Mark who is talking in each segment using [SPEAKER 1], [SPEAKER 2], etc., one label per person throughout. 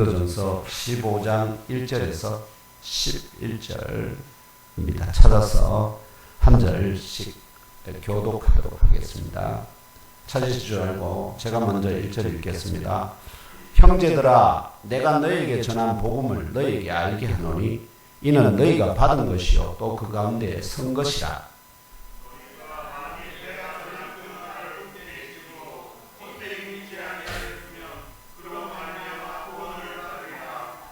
[SPEAKER 1] 고린도전서 15장 1절에서 11절입니다. 찾아서 한 절씩 교독하도록 하겠습니다. 찾으실 줄 알고 제가 먼저 1절 읽겠습니다. 형제들아, 내가 너에게 전한 복음을 너에게 알게 하노니 이는 너희가 받은 것이요 또 그 가운데 선 것이라.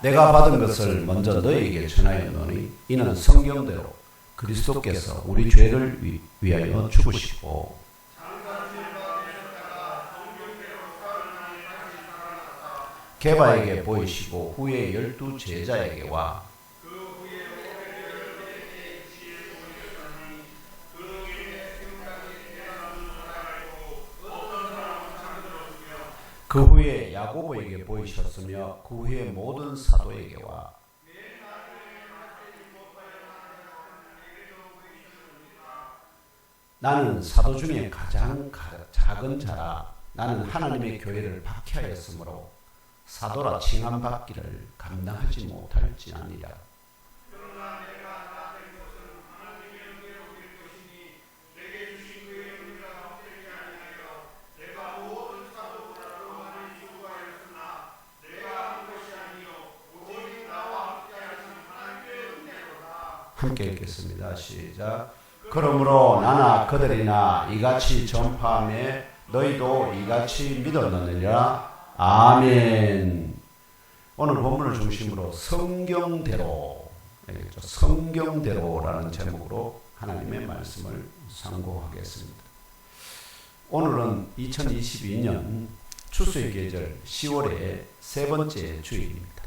[SPEAKER 1] 내가 받은 것을 먼저 너희에게 전하였노니 이는 성경대로 그리스도께서 우리 죄를 위하여 죽으시고 게바에게 보이시고 후에 12 제자에게와 그 후에 야고보에게 보이셨으며 그 후에 모든 사도에게와 나는 사도 중에 가장 작은 자라. 나는 하나님의 교회를 박해하였으므로 사도라 칭함받기를 감당하지 못할지 아니라. 함께 읽겠습니다. 시작. 그러므로 나나 그들이나 이같이 전파하며 너희도 이같이 믿었느니라. 아멘. 오늘 본문을 중심으로 성경대로라는 제목으로 하나님의 말씀을 상고하겠습니다. 오늘은 2022년 추수의 계절 10월의 세 번째 주일입니다.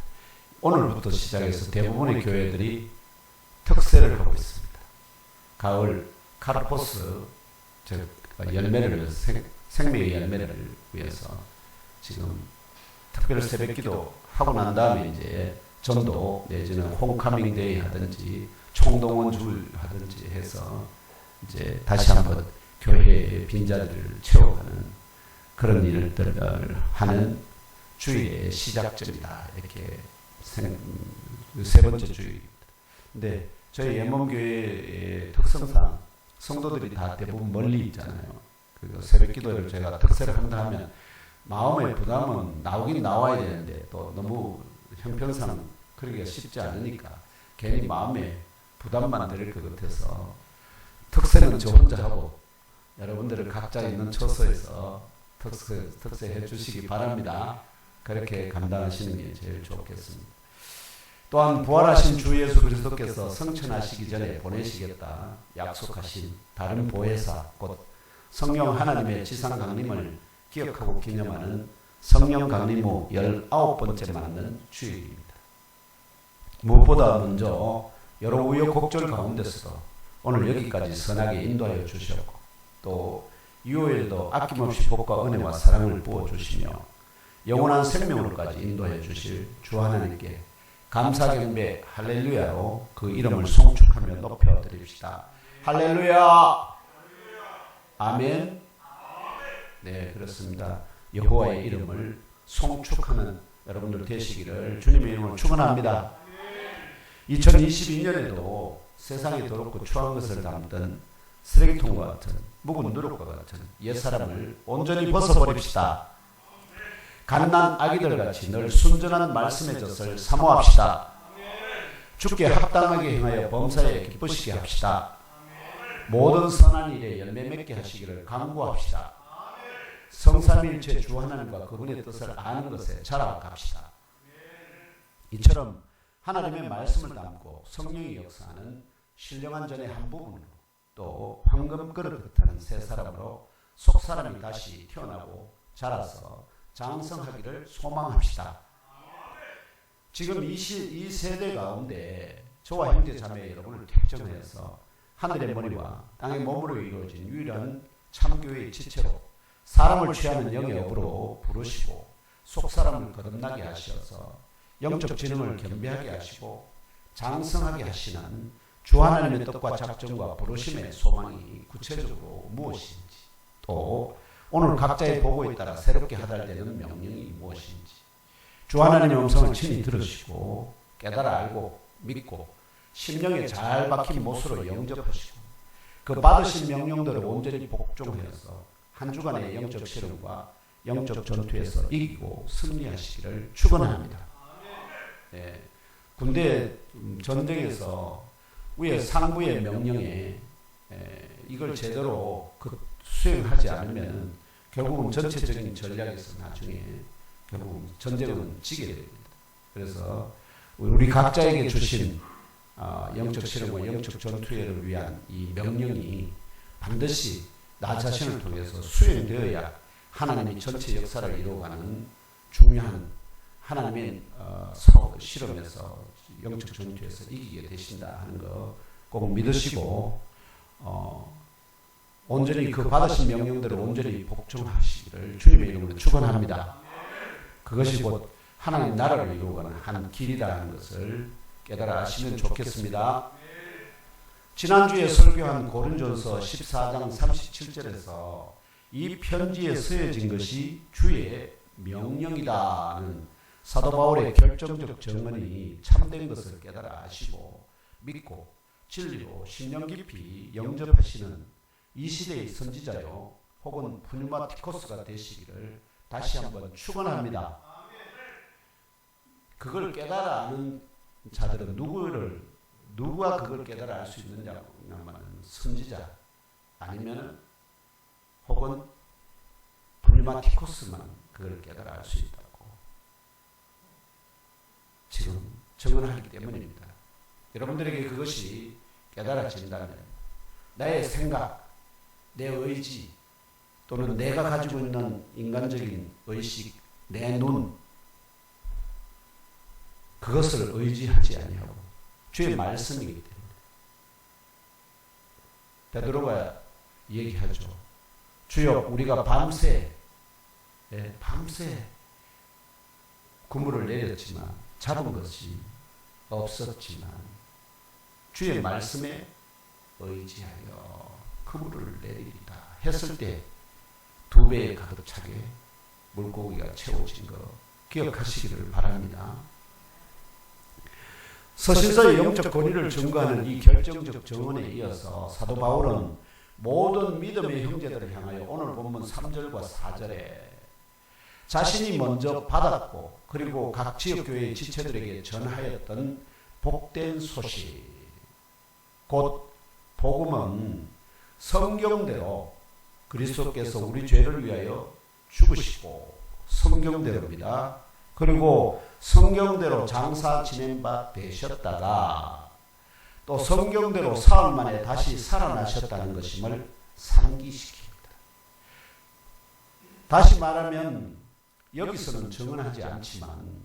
[SPEAKER 1] 오늘부터 시작해서 대부분의 교회들이 특세를 하고 있습니다. 가을 카르포스, 즉 열매를 위해서, 생명의 열매를 위해서 지금 특별 새벽기도 하고 난 다음에 이제 전도 내지는 홈카밍 데이 하든지 총동원 줄 하든지 해서 이제 다시 한번 교회의 빈자리를 채워가는 그런 일들을 하는 주일의 시작점이다. 이렇게 세 번째 주일입니다. 근데 저희 연몽교회의 특성상 성도들이 다 대부분 멀리 있잖아요. 그리고 새벽 기도를 제가 특세를 한다 하면 마음의 부담은 나오긴 나와야 되는데 또 너무 형편상 그러기가 쉽지 않으니까 괜히 마음에 부담만 드릴 것 같아서 특세는 저 혼자 하고 여러분들은 각자 있는 처소에서 특세해 주시기 바랍니다. 그렇게 감당하시는 게 제일 좋겠습니다. 또한 부활하신 주 예수 그리스도께서 성천하시기 전에 보내시겠다 약속하신 다른 보혜사 곧 성령 하나님의 지상 강림을 기억하고 기념하는 성령 강림 후 19번째 맞는 주일입니다. 무엇보다 먼저 여러 우여곡절 가운데서도 오늘 여기까지 선하게 인도하여 주셨고 또 이후에도 아낌없이 복과 은혜와 사랑을 부어주시며 영원한 생명으로까지 인도해 주실 주 하나님께 감사 경배 할렐루야로 그 이름을 송축하며 높여드립시다. 할렐루야. 아멘. 네, 그렇습니다. 여호와의 이름을 송축하는 여러분들 되시기를 주님의 이름으로 축원합니다. 2022년에도 세상에 더럽고 추한 것을 담던 쓰레기통과 같은 묵은 누룩과 같은 옛사람을 온전히 벗어버립시다. 갓난 아기들 같이 늘 순전한 말씀의 젖을 사모합시다. 주께 합당하게 행하여 범사에 기쁘시게 합시다. 모든 선한 일에 열매 맺게 하시기를 간구합시다. 성삼일체 주 하나님과 그분의 뜻을 아는 것에 자라갑시다. 이처럼 하나님의 말씀을 담고 성령이 역사하는 신령한 전의 한 부분으로 또 황금 그릇 같은 새 사람으로 속 사람이 다시 태어나고 자라서 장성하기를 소망합시다. 지금 이 세대 가운데 저와 형제 자매 여러분을 택정해서 하늘의 머리와 땅의 몸으로 이루어진 유일한 참교회의 지체로 사람을 취하는 영의 업으로 부르시고 속사람을 거듭나게 하셔서 영적 지능을 겸비하게 하시고 장성하게 하시는 주 하나님의 뜻과 작정과 부르심의 소망이 구체적으로 무엇인지 또 오늘 각자의 보고에 따라 새롭게 하달되는 명령이 무엇인지 주 하나님의 음성을 친히 들으시고 깨달아 알고 믿고 심령에 잘 박힌 못으로 영접하시고 그 받으신 명령대로 온전히 복종해서 한 주간의 영적 실험과 영적 전투에서 이기고 승리하시기를 축원합니다. 네. 군대 전쟁에서 위에 상부의 명령에 이걸 제대로 수행하지 않으면 결국은 전체적인 전략에서 나중에 결국은 전쟁은 지게 됩니다. 그래서 우리 각자에게 주신 영적 실험과 영적 전투를 위한 이 명령이 반드시 나 자신을 통해서 수행되어야 하나님이 전체 역사를 이루어가는 중요한 하나님의 실험에서 영적 전투에서 이기게 되신다 하는 거 꼭 믿으시고 온전히 그 받으신 명령대로 온전히 복종하시기를 주님의 이름으로 축원합니다. 그것이 곧 하나님 나라를 이루어가는 한 길이다 하는 것을 깨달아 아시면 좋겠습니다. 지난주에 설교한 고린전서 14장 37절에서 이 편지에 쓰여진 것이 주의 명령이다는 사도 바울의 결정적 증언이 참된 것을 깨달아 아시고 믿고 진리로 신령 깊이 영접하시는 이 시대의 선지자요 혹은 푸뉴마티코스가 되시기를 다시 한번 축원합니다. 그걸 깨달아 아는 자들은 누가 그걸 깨달아 알 수 있느냐면 선지자 아니면 혹은 푸뉴마티코스만 그걸 깨달아 알 수 있다고 지금 증언하기 때문입니다. 여러분들에게 그것이 깨달아진다면 나의 생각, 내 의지 또는 내가 가지고 있는 인간적인 의식, 내 눈 그것을 의지하지 아니하고 주의 말씀이기 때문에 베드로가 얘기하죠. 주여 우리가 밤새 그물을 내렸지만 잡은 것이 없었지만 주의 말씀에 의지하여 그물을 내리리다 했을 때 2배에 가득 차게 물고기가 채워진 거 기억하시기를 바랍니다. 서신서의 영적 권위를 증거하는 이 결정적 증언에 이어서 사도 바울은 모든 믿음의 형제들을 향하여 오늘 본문 3절과 4절에 자신이 먼저 받았고 그리고 각 지역교회의 지체들에게 전하였던 복된 소식 곧 복음은 성경대로 그리스도께서 우리 죄를 위하여 죽으시고 성경대로입니다. 그리고 성경대로 장사 지낸 바 되셨다가 또 성경대로 사흘 만에 다시 살아나셨다는 것임을 상기시킵니다. 다시 말하면 여기서는 증언하지 않지만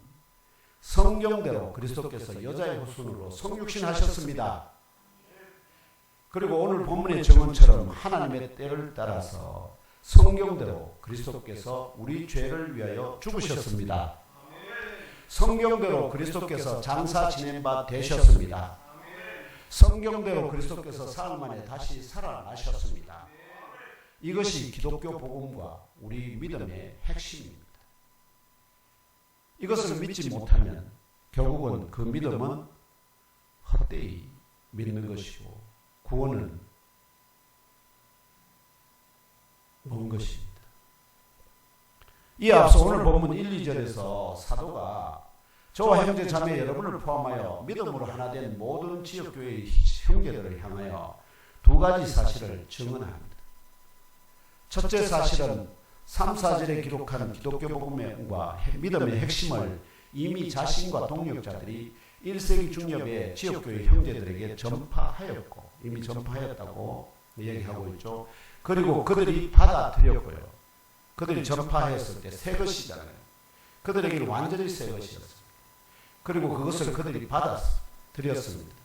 [SPEAKER 1] 성경대로 그리스도께서 여자의 후손으로 성육신하셨습니다. 그리고 오늘 본문의 증언처럼 하나님의 때를 따라서 성경대로 그리스도께서 우리 죄를 위하여 죽으셨습니다. 성경대로 그리스도께서 장사 지낸 바 되셨습니다. 성경대로 그리스도께서 사흘 만에 다시 살아나셨습니다. 이것이 기독교 복음과 우리 믿음의 핵심입니다. 이것을 믿지 못하면 결국은 그 믿음은 헛되이 믿는 것이고 구원은 먼 것입니다. 이에 앞서 오늘 본문 1, 2절에서 사도가 저와 형제 자매 여러분을 포함하여 믿음으로 하나 된 모든 지역교회의 형제들을 향하여 2가지 사실을 증언합니다. 첫째 사실은 3, 4절에 기록한 기독교 복음과 믿음의 핵심을 이미 자신과 동력자들이 1세기 중엽의 지역교회 형제들에게 전파하였고 이미 전파하였다고 얘기하고 있죠. 그리고 그들이 받아들였고요. 그들이 전파했을 때 새 것이잖아요. 그들에게는 완전히 새 것이었습니다. 그리고 그것을 그들이 받아들였습니다.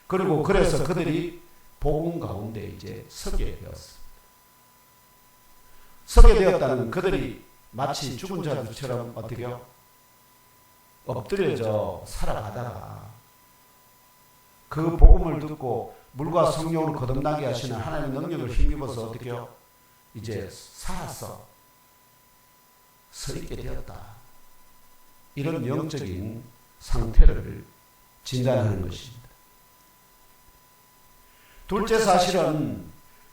[SPEAKER 1] 그리고 그래서 그들이 복음 가운데 이제 서게 되었습니다. 서게 되었다는 그들이 마치 죽은 자들처럼 어떻게요? 엎드려져 살아가다가 그 복음을 듣고 물과 성령을 거듭나게 하시는 하나님의 능력을 힘입어서 어떻게요? 이제 살아서 서 있게 되었다. 이런 영적인 상태를 진단하는 것입니다. 둘째 사실은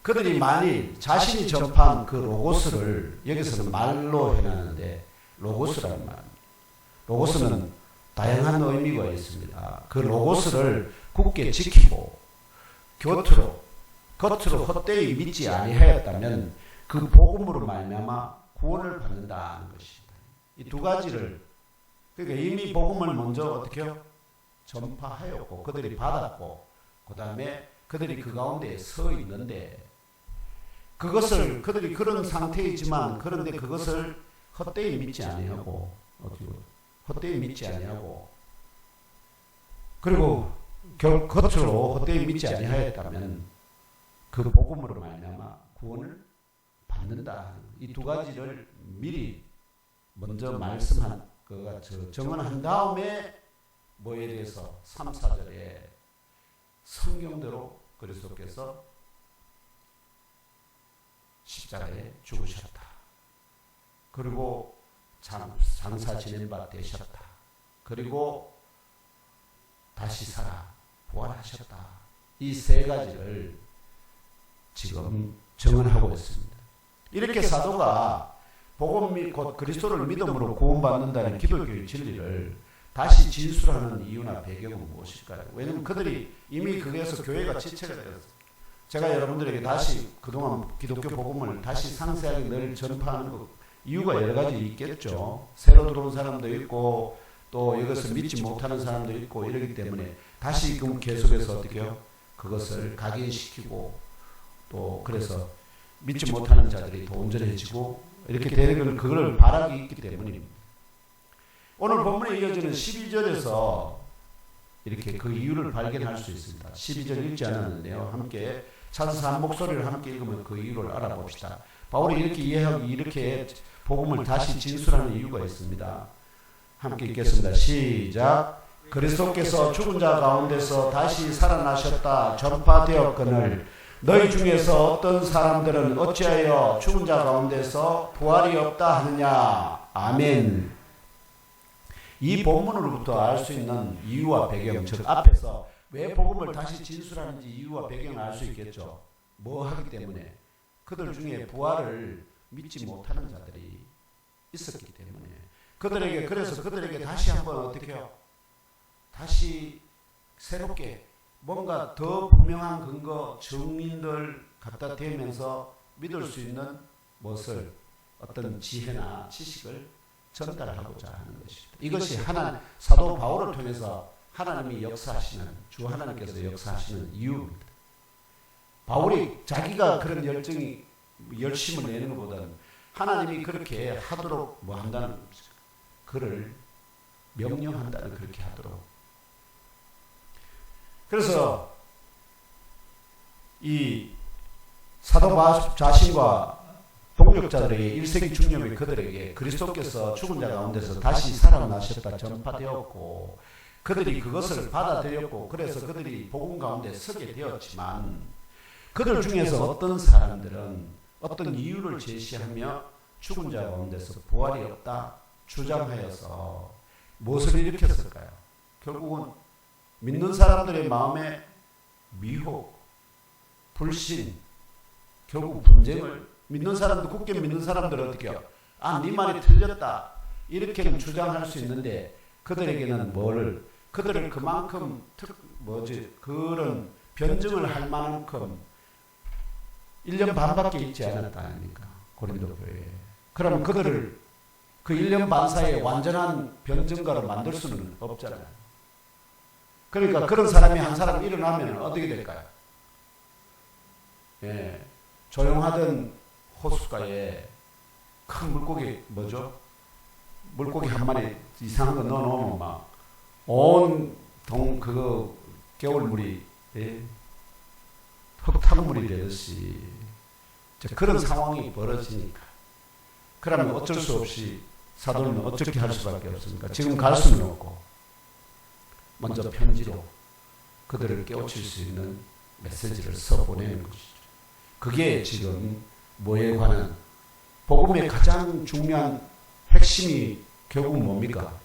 [SPEAKER 1] 그들이 만일 자신이 전파한 그 로고스를 여기서는 말로 해놨는데 로고스라는 말입니다. 로고스는 다양한 의미가 있습니다. 그 로고스를 굳게 지키고 겉으로 헛되이 믿지 아니하였다면 그 복음으로 말미암아 구원을 받는다는 것입니다. 이 두 가지를 그러니까 이미 복음을 먼저 어떻게 해요? 전파하였고 그들이 받았고 그 다음에 그들이 그 가운데 서 있는데 그것을 그들이 그런 상태이지만 그런데 그것을 헛되이 믿지 아니하고 헛되이 믿지 아니하고 그리고 겉으로 헛되이 믿지 아니하였다면 그 복음으로 말미암아 구원을 받는다. 이 두 가지를 미리 먼저 말씀한 그가 정언한 다음에 뭐에 대해서 3, 4절에 성경대로 그리스도께서 십자가에 죽으셨다. 그리고 장사 지낸 바 되셨다. 그리고 다시 살아 부활하셨다. 이 세 가지를 지금 정언하고 있습니다. 이렇게 사도가 복음 곧 그리스도를 믿음으로 구원받는다는 기독교의 진리를 다시 진술하는 이유나 배경은 무엇일까요? 왜냐하면 그들이 이미 거기에서 교회가 지체가 되었어요. 제가 여러분들에게 다시 그동안 기독교 복음을 다시 상세하게 늘 전파하는 것 이유가 여러 가지 있겠죠. 새로 들어온 사람도 있고 또 이것을 믿지 못하는 사람도 있고 이러기 때문에 다시 계속해서 어떻게 해요? 그것을 각인시키고 또 그래서 믿지 못하는 자들이 더 온전해지고 이렇게 되는 걸 그걸 바라기 있기 때문입니다. 오늘 본문에 이어지는 12절에서 이렇게 그 이유를 발견할 수 있습니다. 12절 읽지 않았는데요. 함께 찾아서 한 목소리를 함께 읽으면 그 이유를 알아봅시다. 바울이 이렇게 이해하고 이렇게 복음을 다시 진술하는 이유가 있습니다. 함께 읽겠습니다. 시작. 그리스도께서 죽은 자 가운데서 다시 살아나셨다 전파되었거늘 너희 중에서 어떤 사람들은 어찌하여 죽은 자 가운데서 부활이 없다 하느냐. 아멘. 이 본문으로부터 알 수 있는 이유와 배경, 즉 앞에서 왜 복음을 다시 진술하는지 이유와 배경을 알 수 있겠죠. 뭐 하기 때문에 그들 중에 부활을 믿지 못하는 자들이 있었기 때문에 그래서 그들에게 다시 한번 어떻게 해요? 다시 새롭게 뭔가 더 분명한 근거, 증인들 갖다 대면서 믿을 수 있는 무엇을 어떤 지혜나 지식을 전달하고자 하는 것입니다. 이것이 사도 바울을 통해서 하나님이 역사하시는 주 하나님께서 역사하시는 이유입니다. 바울이 자기가 그런 열심을 내는 것보다는 하나님이 그렇게 하도록 뭐 한다는 그를 명령한다는 그렇게 하도록. 그래서 이 사도 자신과 동력자들에게 1세기 중념의 그들에게 그리스도께서 죽은 자 가운데서 다시 살아나셨다 전파되었고 그들이 그것을 받아들였고 그래서 그들이 복음 가운데 서게 되었지만 그들 중에서 어떤 사람들은 어떤 이유를 제시하며 죽은 자 가운데서 부활이 없다 주장하여서 무엇을 일으켰을까요? 결국은 믿는 사람들의 마음에 미혹, 불신, 결국 분쟁을 믿는 사람들, 굳게 믿는 사람들은 어떻게 해요? 네 말이 틀렸다. 이렇게는 주장할 수 있는데 그들에게는 그들을 그만큼 그런 변증을 할 만큼 1년 반밖에 있지 않았다 아닙니까? 고린도 교회에. 그러면 그들을 그 1년 반 사이에 완전한 변증가로 만들 수는 없잖아요. 그러니까 그런 사람이 한 사람 일어나면 어떻게 될까요? 예, 조용하던 호숫가에 큰 물고기 물고기 한 마리 이상한 거 넣어놓으면 막 온 겨울물이 흙탕물이 되듯이 그런 상황이 벌어지니까 그러면 어쩔 수 없이 사도는 어떻게 할 수밖에 없습니까? 지금 갈 수는 없고 먼저 편지로 그들을 깨우칠 수 있는 메시지를 써보내는 것이죠. 그게 지금 뭐에 관한 복음의 가장 중요한 핵심이 결국 뭡니까?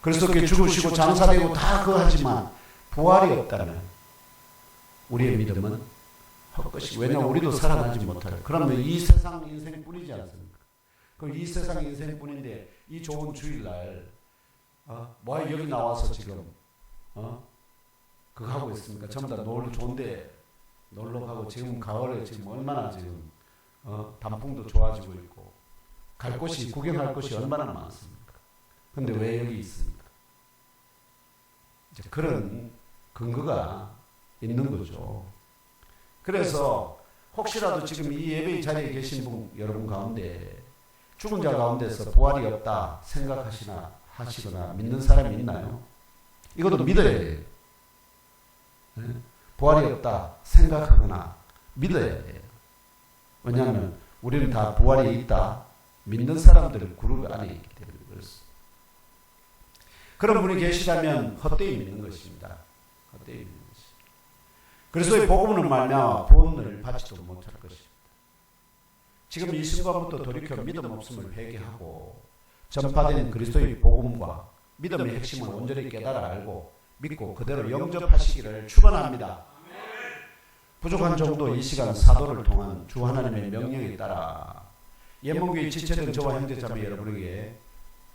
[SPEAKER 1] 그리스도께 죽으시고 장사되고 다 그하지만 부활이 없다면 우리의 믿음은 헛것이. 왜냐하면 우리도 살아나지 못할. 그러면 이 세상 인생뿐이지 않습니까? 그럼 이 세상 인생뿐인데 이 좋은 주일날 뭐 여기 나와서 지금 그거 하고 있습니까? 전부 다 좋은데 놀러 가고 지금 가을에 지금 얼마나 지금 단풍도 좋아지고 있고 갈 곳이 구경할 곳이 얼마나 많습니까? 근데 왜 여기 있습니까? 이제 그런 근거가 있는 거죠. 그래서 혹시라도 지금 이 예배 자리에 계신 분 여러분 가운데 죽은 자 가운데서 부활이 없다 하시거나 믿는 사람이 있나요? 이것도 믿어야 돼요. 부활이 없다 생각하거나 믿어야 돼요. 왜냐하면 우리는 다 부활이 있다 믿는 사람들은 그룹 안에 있기 때문에 그렇습니다. 그런 분이 계시다면 헛되이 믿는 것입니다. 헛되이 믿는 것입니다. 그리스도의 복음으로 말미암아 구원을 받지도 못할 것입니다. 지금 이 순간부터 돌이켜 믿음 없음을 회개하고 전파된 그리스도의 복음과 믿음의 핵심을 온전히 깨달아 알고 믿고 그대로 영접하시기를 축원합니다. 부족한 정도 이 시간 사도를 통한 주 하나님의 명령에 따라 예문교에 지체된 저와 형제자매 여러분에게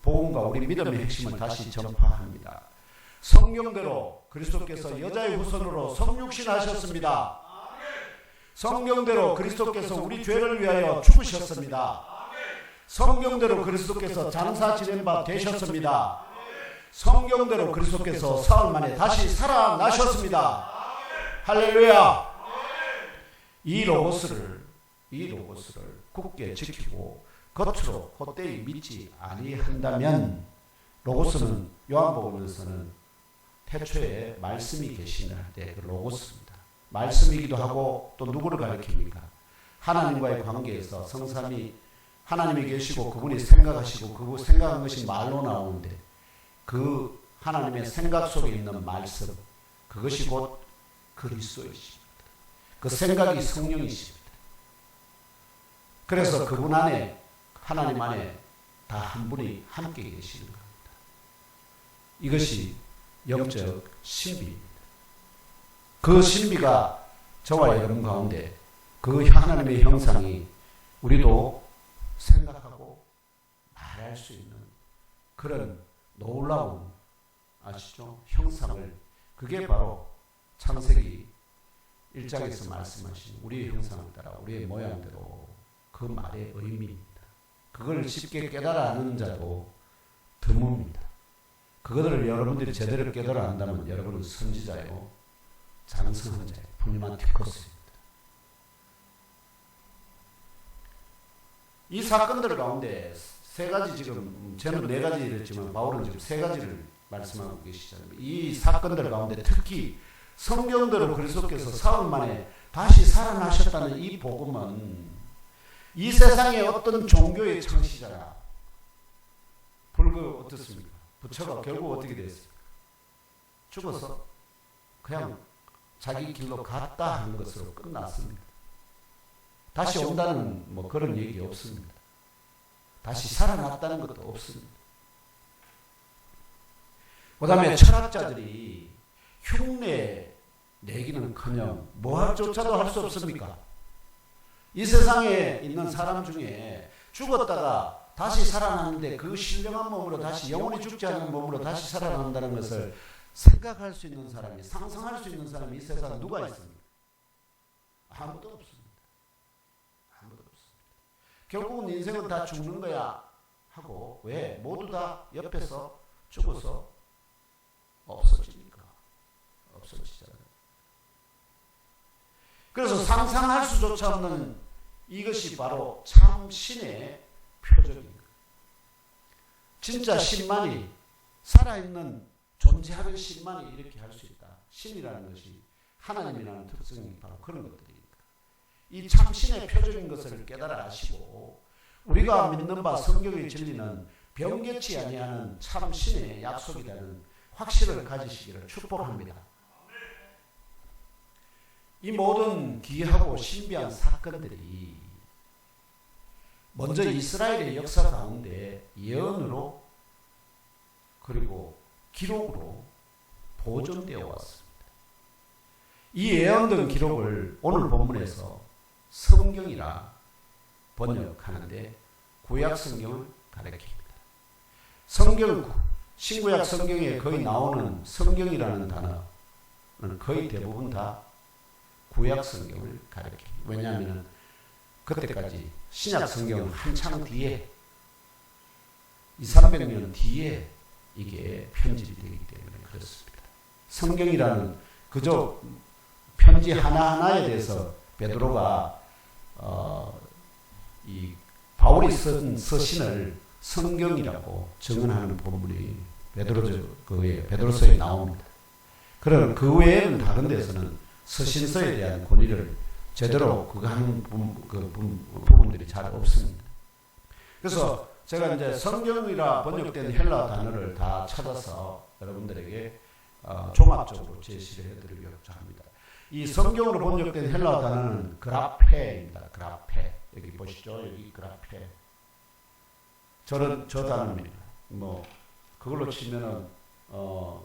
[SPEAKER 1] 복음과 우리 믿음의 핵심을 다시 전파합니다. 성경대로 그리스도께서 여자의 후손으로 성육신하셨습니다. 성경대로 그리스도께서 우리 죄를 위하여 죽으셨습니다. 성경대로 그리스도께서 장사 지낸 바 되셨습니다. 성경대로 그리스도께서 사흘 만에 다시 살아나셨습니다. 할렐루야. 이 로고스를 굳게 지키고 겉으로 헛되이 믿지 아니한다면 로고스는 요한복음에서는 태초에 말씀이 계시는 때 그 로고스입니다. 말씀이기도 하고 또 누구를 가리킵니까? 하나님과의 관계에서 성삼이 하나님이 계시고 그분이 생각하시고 그 생각한 것이 말로 나오는데 그 하나님의 생각 속에 있는 말씀 그것이 곧 그리스도이십니다. 그 생각이 성령이십니다. 그래서 그분 안에 하나님 안에 다 한 분이 함께 계시는 겁니다. 이것이 영적 신비입니다. 그 신비가 저와 여러분 가운데 그 하나님의 형상이 우리도 생각하고 말할 수 있는 그런 놀라운 아시죠? 형상을 그게 바로 창세기 1장에서 말씀하신 우리의 형상을 따라 우리의 모양대로 그 말의 의미입니다. 그걸 쉽게 깨달아 아는 자도 드뭅니다. 그것을 여러분들이 제대로 깨달아 안다면 여러분은 선지자요 장성한 자예요. 폴리마티코스입니다. 이 사건들 가운데 세 가지 지금 저는 네 가지를 했지만 바울은 지금 세 가지를 말씀하고 계시잖아요. 이 사건들 가운데 특히 성경대로 그리스도께서 사흘 만에 다시 살아나셨다는 이 복음은 이 세상의 어떤 종교의 창시자나 불교 어떻습니까? 부처가 결국 어떻게 됐습니까? 죽어서 그냥 자기 길로 갔다 하는 것으로 끝났습니다. 다시 온다는 뭐 그런 얘기 없습니다. 다시 살아났다는 것도 없습니다. 그 다음에 철학자들이 흉내 내기는커녕 뭐조차도 할 수 없습니까? 이 세상에 있는 사람 중에 죽었다가 다시 살아나는데 그 신령한 몸으로 다시 영원히 죽지 않은 몸으로 다시 살아난다는 것을 생각할 수 있는 사람이 상상할 수 있는 사람이 이 세상에 누가 있습니까? 아무도 없습니다. 아무도 없습니다. 결국은 인생은 다 죽는 거야 하고 왜? 모두 다 옆에서 죽어서 없어지니까 없어지잖아요. 그래서 상상할 수조차 없는 이것이 바로 참 신의 표적입니다. 진짜 신만이 살아있는 존재하는 신만이 이렇게 할 수 있다. 신이라는 것이 하나님이라는 특성이 바로 그런 것들이니까. 이 참 신의 표적인 것을 깨달아 아시고 우리가 믿는 바 성경의 진리는 변개치 아니하는 참 신의 약속이라는 확신을 가지시기를 축복합니다. 이 모든 기이하고 신비한 사건들이 먼저 이스라엘의 역사 가운데 예언으로 그리고 기록으로 보존되어 왔습니다. 이 예언된 기록을 오늘 본문에서 성경이라 번역하는데 구약 성경을 가리킵니다. 성경, 신구약 성경에 거의 나오는 성경이라는 단어는 거의 대부분 다 구약 성경을 가리킵니다. 왜냐하면 그때까지 신약 성경은 한창 뒤에 200~300년 뒤에 이게 편집이 되기 때문에 그렇습니다. 성경이라는 그저 편지 하나하나에 대해서 베드로가 이 바울이 쓴 서신을 성경이라고 증언하는 본문이 베드로서에 나옵니다. 그럼 그 외에는 다른 데서는 서신서에 대한 권위를 제대로 그거 하는 부분들이 잘 없습니다. 그래서 제가 이제 성경이라 번역된 헬라 단어를 다 찾아서 여러분들에게 종합적으로 제시를 해드리려고 합니다. 이 성경으로 번역된 헬라 단어는 그라페입니다. 그라페. 여기 보시죠. 여기 그라페. 저 단어입니다. 뭐 그걸로 치면은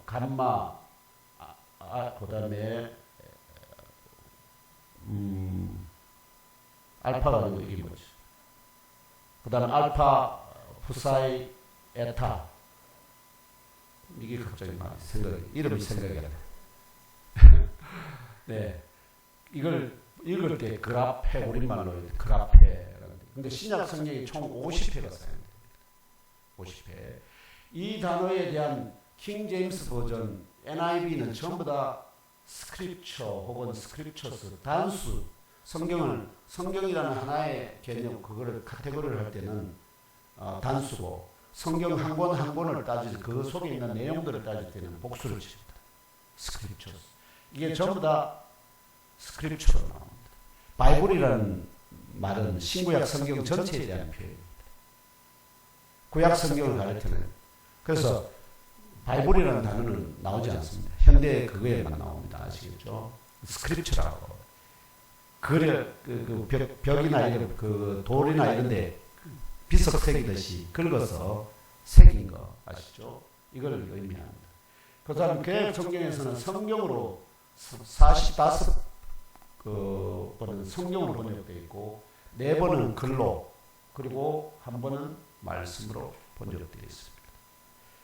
[SPEAKER 1] 감마, 그다음에 알파가 이게 뭐지? 그다음에 알파, 푸사이, 에타. 이게 갑자기 이름이 생각이 안 나. 네, 이걸 읽을 때 그라페, 우리말로 그라페. 근데 신약 성경이 총 50회가 사용됩니다. 50회. 이 단어에 대한 킹 제임스 버전 NIV는 전부 다 스크립처 혹은 스크립처스 단수. 성경이라는 하나의 개념, 그거를 카테고리를 할 때는 단수고, 성경 한 권 한 권을 따질, 그 속에 있는 내용들을 따질 때는 복수를 칩니다. 스크립처스. 이게 전부 다 스크립처로 나옵니다. 바이블이라는 말은 신구약 성경 전체에 대한 표현입니다. 구약 성경을 가르치는. 그래서 바이블이라는 단어는 나오지 않습니다. 현대 그거에만 나옵니다. 아시겠죠? 스크립처라고. 벽이나 이런 돌이나 이런데 비석 새기듯이 긁어서 새긴 거 아시죠? 이걸 의미합니다. 그 다음 개혁 성경에서는 성경으로 45번은 성경으로 번역되어 있고 4번은 글로, 그리고 1번은 말씀으로 번역되어 있습니다.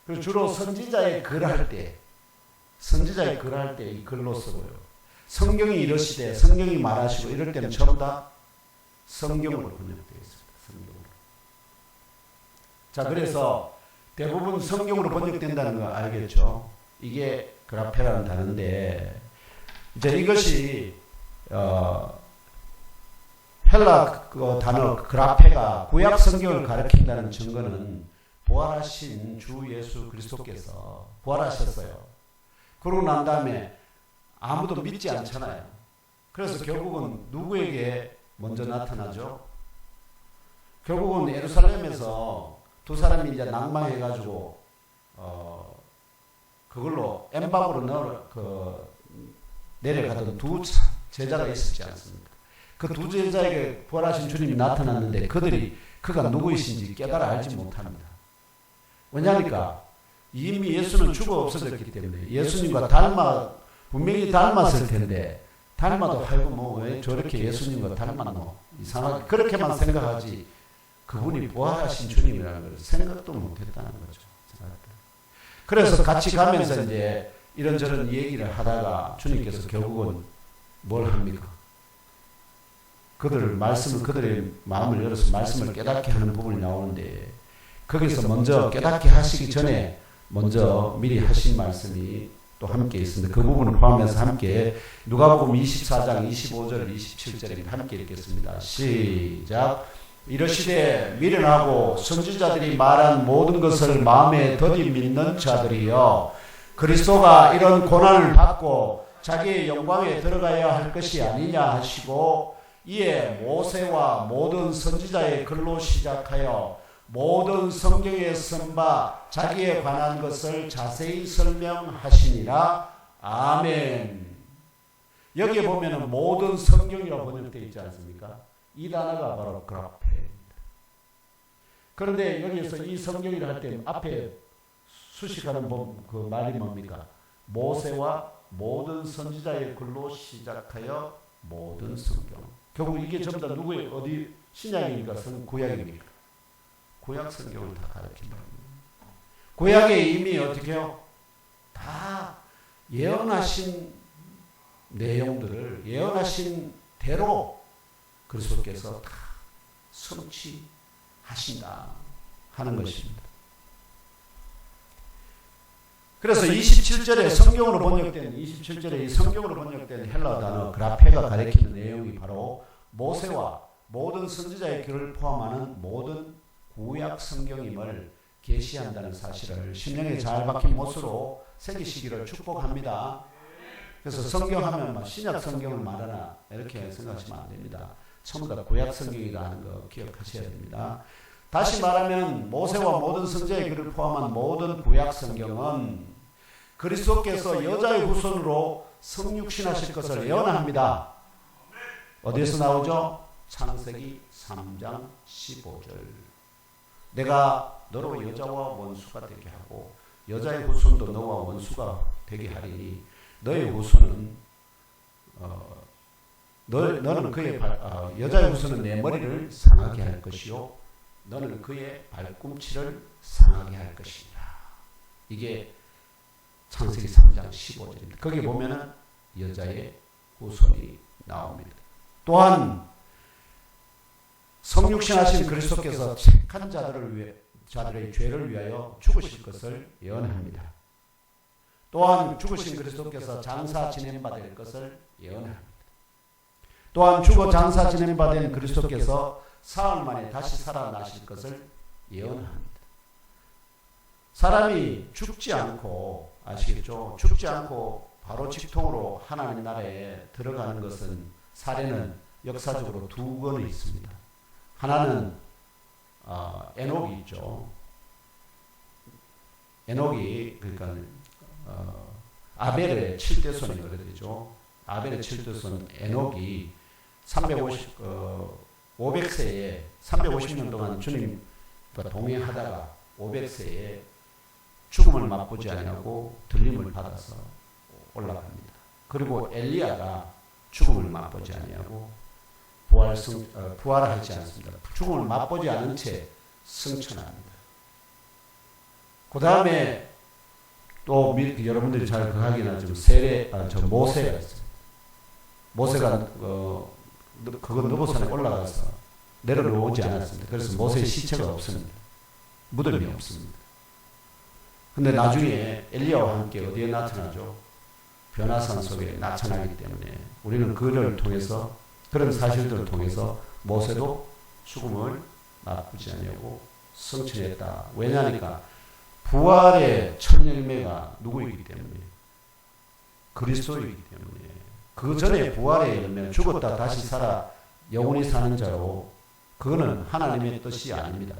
[SPEAKER 1] 그리고 주로 선지자의 글할 때 이 글로 쓰고요. 성경이 이러시되, 성경이 말하시고 이럴 때는 전부 다 성경으로 번역되어 있습니다. 성경으로. 자, 그래서 대부분 성경으로 번역된다는 거 알겠죠? 이게 그라페라는 단어인데, 이제 이것이 헬라 단어 그라페가 구약 성경을 가리킨다는 증거는 부활하신 주 예수 그리스도께서 부활하셨어요. 그러고 난 다음에 아무도 믿지 않잖아요. 그래서 결국은 누구에게 먼저 나타나죠? 결국은 예루살렘에서 두 사람이 이제 낭망해가지고 그걸로 엠박으로 내려가던 두 제자가 있었지 않습니까? 그 두 제자에게 부활하신 주님이 나타났는데 그가 누구이신지 깨달아 알지 못합니다. 왜냐하니까 이미 예수는 죽어 없어졌기 때문에 예수님과 분명히 닮았을 텐데, 닮아도 아이고 왜 저렇게 예수님과 닮았노? 이상하게 그렇게만 생각하지 그분이 부활하신 주님이라는 걸 생각도 못했다는 거죠. 그래서 같이 가면서 이제 이런저런 얘기를 하다가 주님께서 결국은 뭘 합니까? 그들의 마음을 열어서 말씀을 깨닫게 하는 부분이 나오는데, 거기서 먼저 깨닫게 하시기 전에 먼저 미리 하신 말씀이 또 함께 있습니다. 그 부분을 포함해서 함께 누가복음 24장 25절 27절에 함께 읽겠습니다. 시작. 이러시되 미련하고 선지자들이 말한 모든 것을 마음에 더디 믿는 자들이여, 그리스도가 이런 고난을 받고 자기의 영광에 들어가야 할 것이 아니냐 하시고, 이에 모세와 모든 선지자의 글로 시작하여 모든 성경에 쓴 바 자기에 관한 것을 자세히 설명하시니라. 아멘. 여기에 보면은 모든 성경이라고 번역되어 있지 않습니까? 이 단어가 바로 그라페입니다. 그런데 여기에서 이 성경이라 할 때 앞에 수식하는 그 말이 뭡니까? 모세와 모든 선지자의 글로 시작하여 모든 성경. 결국 이게 전부 다 누구의 어디 신약입니까? 구약입니까? 구약 성경을 다 가르친다. 구약에 이미 어떻게 해요? 다 예언하신 내용들을 예언하신 대로 그리스도께서 다 성취하신다 하는 것입니다. 그래서 27절에 성경으로 번역된 27절에 이 성경으로 번역된 헬라어 단어 그라페가 가리키는 내용이 바로 모세와 모든 선지자의 글을 포함하는 모든 구약 성경임을 계시한다는 사실을 심령에 잘 박힌 못으로 새기시기를 축복합니다. 그래서 성경하면 막 신약 성경을 말하나 이렇게 생각하시면 안 됩니다. 전부 다 구약 성경이다 하는 거 기억하셔야 됩니다. 다시 말하면 모세와 모든 선지자의 글을 포함한 모든 구약 성경은 그리스도께서 여자의 후손으로 성육신하실 것을 예언합니다. 어디에서 나오죠? 창세기 3장 15절. 내가 너로 여자와 원수가 되게 하고 여자의 후손도 너와 원수가 되게 하리니 너의 후손은 너는 그의 여자의 후손은 내 머리를 상하게 할 것이요 너는 그의 발꿈치를 상하게 할 것이니라. 이게 창세기 3장 15절입니다. 거기 보면은 여자의 후손이 나옵니다. 또한 성육신하신 그리스도께서 착한 자들의 죄를 위하여 죽으실 것을 예언합니다. 또한 죽으신 그리스도께서 장사 지냄받을 것을 예언합니다. 또한 죽어 장사 지냄받은 그리스도께서 사흘 만에 다시 살아나실 것을 예언합니다. 사람이 죽지 않고 아시겠죠? 죽지 않고 바로 직통으로 하나님 나라에 들어가는 것은 사례는 역사적으로 두 건이 있습니다. 하나는 에녹이 있죠. 에녹이 그러니까 아벨의 7대손이 그러죠. 아벨의 7대손 에녹이 500세에 350년 동안 주님과 동행하다가 500세에 죽음을 맛보지 아니하고 들림을 받아서 올라갑니다. 그리고 엘리야가 죽음을 맛보지 아니하고 부활하지 않습니다. 죽음을 맛보지 않은 채 승천합니다. 그 다음에 또 여러분들이 잘 확인하지만 모세가 있어요. 모세가 그건 느보산에 올라가서 내려오지 않았습니다. 그래서 모세의 시체가 없습니다. 무덤이 없습니다. 근데 나중에 엘리야와 함께 어디에 나타나죠? 변화산 속에 나타나기 때문에 우리는 그를 통해서 그런 사실들을 통해서 모세도 죽음을 맛보지 아니하고 승천했다. 왜냐하니까 부활의 첫 열매가 누구이기 때문에 그리스도이기 때문에 그 전에 부활의 열매는 죽었다 다시 살아 영원히 사는 자로 그거는 하나님의 뜻이 아닙니다.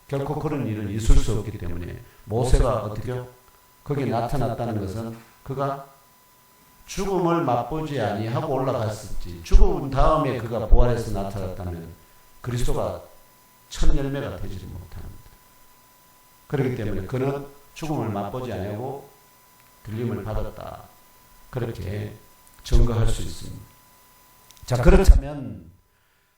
[SPEAKER 1] 결코 그런 일은 있을 수 없기 때문에 모세가 어떻게 거기에 나타났다는 것은 그가 죽음을 맛보지 아니하고 올라갔을지 죽은 다음에 그가 부활해서 나타났다면 그리스도가 첫 열매가 되지 못합니다. 그렇기 때문에 그는 죽음을 맛보지 아니하고 들림을 받았다. 그렇게 증거할 수 있습니다. 자, 그렇다면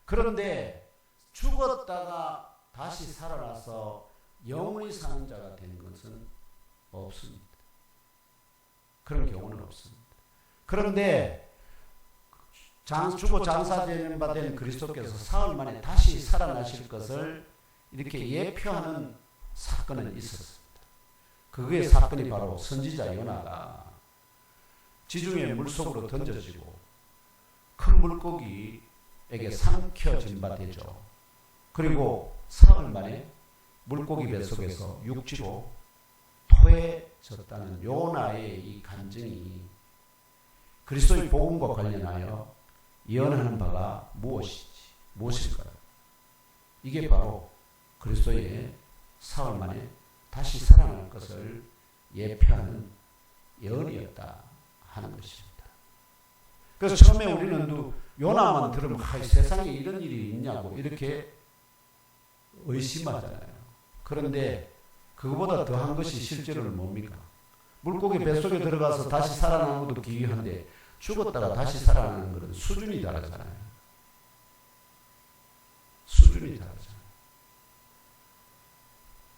[SPEAKER 1] 그런데 죽었다가 다시 살아나서 영원히 사는 자가 되는 것은 없습니다. 그런 경우는 없습니다. 그런데 죽어 장사된 그리스도께서 사흘 만에 다시 살아나실 것을 이렇게 예표하는 사건은 있었습니다. 그의 사건이 바로 선지자 요나가 지중해 물속으로 던져지고 큰 물고기에게 삼켜진 바 되죠. 그리고 사흘 만에 물고기 뱃속에서 육지로 토해졌다는 요나의 이 간증이 그리스도의 복음과 관련하여 예언하는 바가 무엇일까요? 이게 바로 그리스도의 사흘 만에 다시 살아날 것을 예표하는 예언이었다 하는 것입니다. 그래서 처음에 우리는 요나만 들으면 세상에 이런 일이 있냐고 이렇게 의심하잖아요. 그런데 그거보다 더한 것이 실제로는 뭡니까? 물고기 뱃속에 들어가서 다시 살아나는 것도 기이한데 죽었다가 다시 살아나는 것은 수준이 다르잖아요. 수준이 다르잖아요.